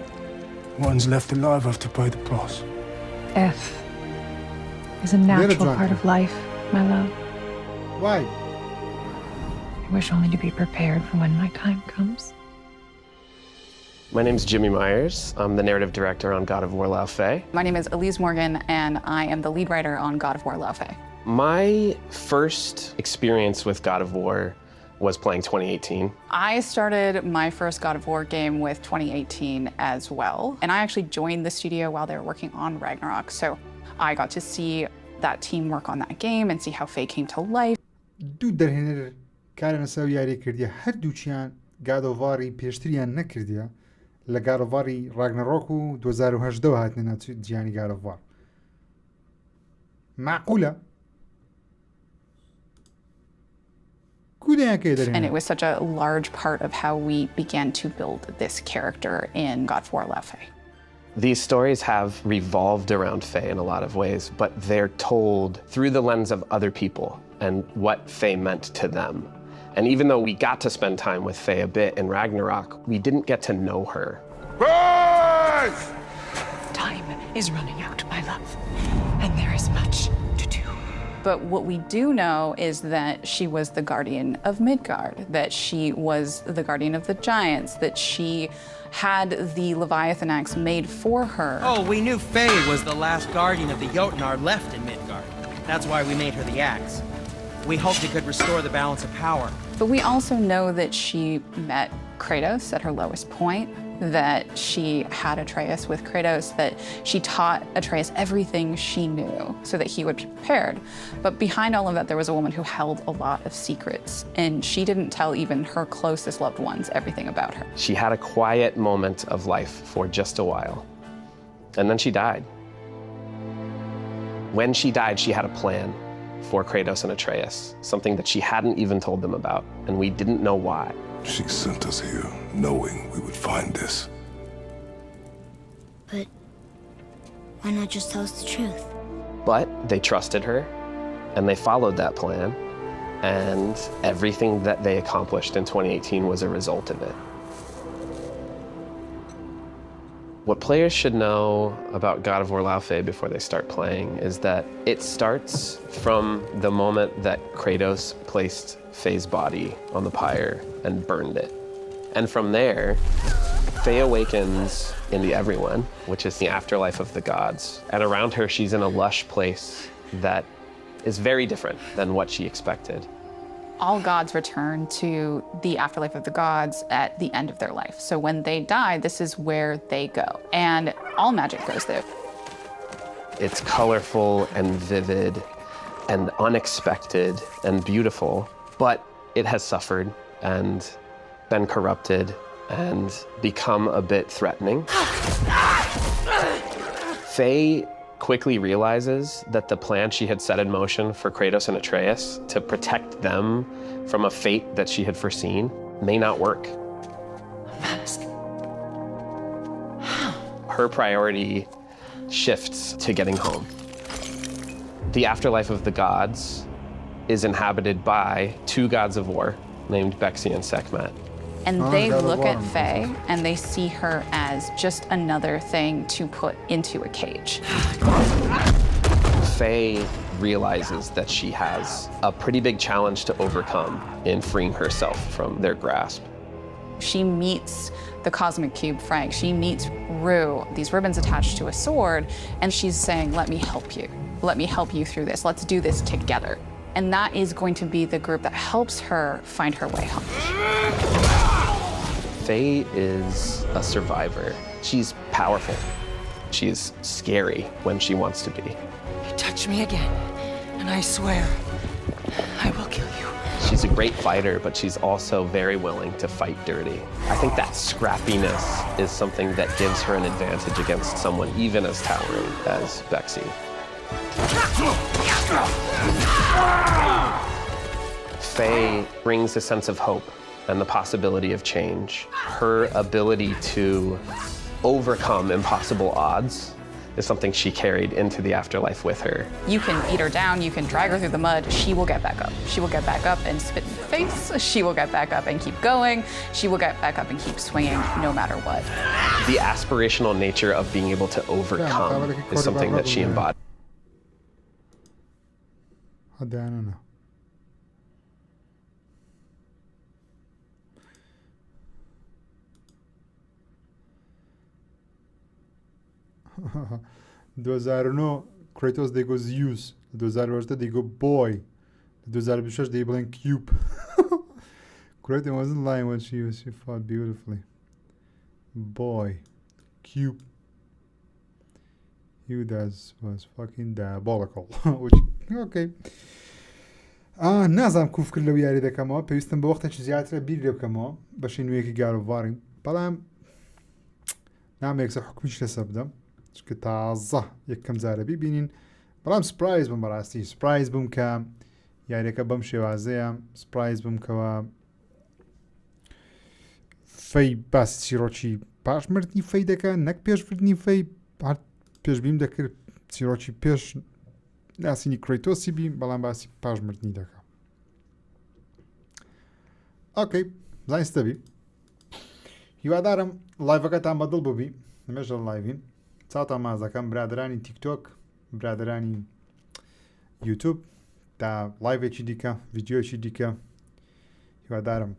One's left alive have to pay the price. Death is a natural part of life, my love. Why? I wish only to be prepared for when my time comes. My name's Jimmy Myers. I'm the narrative director on God of War Lao Fei. My name is Elise Morgan, and I am the lead writer on God of War Lao Fei. My first experience with God of War was playing 2018. I started my first God of War game with 2018 as well, and I actually joined the studio while they were working on Ragnarok, so I got to see that team work on that game and see how Faye came to life. دوو دەرهێنەر کارە نەسەوی یاری کردیە هەردووچیان گادۆڤاری پێشتریان نەکردیە لە گادۆڤاری ڕاگنەڕۆک و 2018 هاتنە ناو جیهانی گادۆڤار. معقولە؟ And it was such a large part of how we began to build this character in God of War: Lao Fei. These stories have revolved around Faye in a lot of ways, but they're told through the lens of other people and what Faye meant to them. And even though we got to spend time with Faye a bit in Ragnarok, we didn't get to know her. Time is running out, my love, and there is much to do. But what we do know is that she was the guardian of Midgard, that she was the guardian of the giants, that she had the Leviathan axe made for her. Oh, we knew Faye was the last guardian of the Jotnar left in Midgard. That's why we made her the axe. We hoped it could restore the balance of power. But we also know that she met Kratos at her lowest point, that she had Atreus with Kratos, that she taught Atreus everything she knew so that he would be prepared. But behind all of that, there was a woman who held a lot of secrets, and she didn't tell even her closest loved ones everything about her. She had a quiet moment of life for just a while, and then she died. When she died, she had a plan for Kratos and Atreus, something that she hadn't even told them about, and we didn't know why. She sent us here knowing we would find this. But why not just tell us the truth? But they trusted her, and they followed that plan, and everything that they accomplished in 2018 was a result of it. What players should know about God of War: Lao Fei before they start playing is that it starts from the moment that Kratos placed Faye's body on the pyre and burned it. And from there, Faye awakens in the Everyone, which is the afterlife of the gods. And around her, she's in a lush place that is very different than what she expected. All gods return to the afterlife of the gods at the end of their life. So when they die, this is where they go. And all magic goes there. It's colorful and vivid and unexpected and beautiful, but it has suffered and been corrupted and become a bit threatening. Faye quickly realizes that the plan she had set in motion for Kratos and Atreus to protect them from a fate that she had foreseen may not work. Her priority shifts to getting home. The afterlife of the gods is inhabited by two gods of war named Bexi and Sekhmet. And they look at Faye and they see her as just another thing to put into a cage. Faye realizes that she has a pretty big challenge to overcome in freeing herself from their grasp. She meets the Cosmic Cube Frank. She meets Rue, these ribbons attached to a sword, and she's saying, let me help you. Let me help you through this. Let's do this together. And that is going to be the group that helps her find her way home. Faye is a survivor. She's powerful. She's scary when she wants to be. You touch me again, and I swear, I will kill you. She's a great fighter, but she's also very willing to fight dirty. I think that scrappiness is something that gives her an advantage against someone even as towering as Bexi. Faye brings a sense of hope and the possibility of change. Her ability to overcome impossible odds is something she carried into the afterlife with her. You can beat her down, you can drag her through the mud, she will get back up. She will get back up and spit in your face, she will get back up and keep going, she will get back up and keep swinging no matter what. The aspirational nature of being able to overcome is something that she embodied. Kratos دەیگۆ زیوس 2008 دەیگۆ بۆی 2026 دەی بڵێن کیوب Kratos wasn't lying when she fought beautifully. Boy, cube. Judas was fucking diabolical. Which, okay. نازم کوف کرد لەو یاری دەکەمەوە پێویستم بە وەختێکی زیاترە بیر لێ بکەمەوە بەشی نوێیەکی گارۆڤاریم بەڵام نامێکسە حکمیش لەسە بدەم چکە تازە یەکەم جارە بیبینین بەڵام سپرایز بووم بەڕاستی سپرایز بووم کە یاریەکە بەم شێوازەیە سپرایز بمکەوە فەی باسی چیرۆکی پاشمردنی فەی دەکە نەک پێشبردننی فەی پێشبیم دەکرد چیرۆکی پێش ناسینی کرۆیتۆسی بیم بەڵام باسی پاشمردنی دەکە. ئۆکەی زانستەبی هیوادارم لایڤەکەتان بەدڵ ببی نمێژە لایڤین چاوتان مازەکەم برادرانی تیکتۆک برادرانی یوتیوب تا لایڤێکی دیکە ڤیددیۆکی دیکە هیوادارم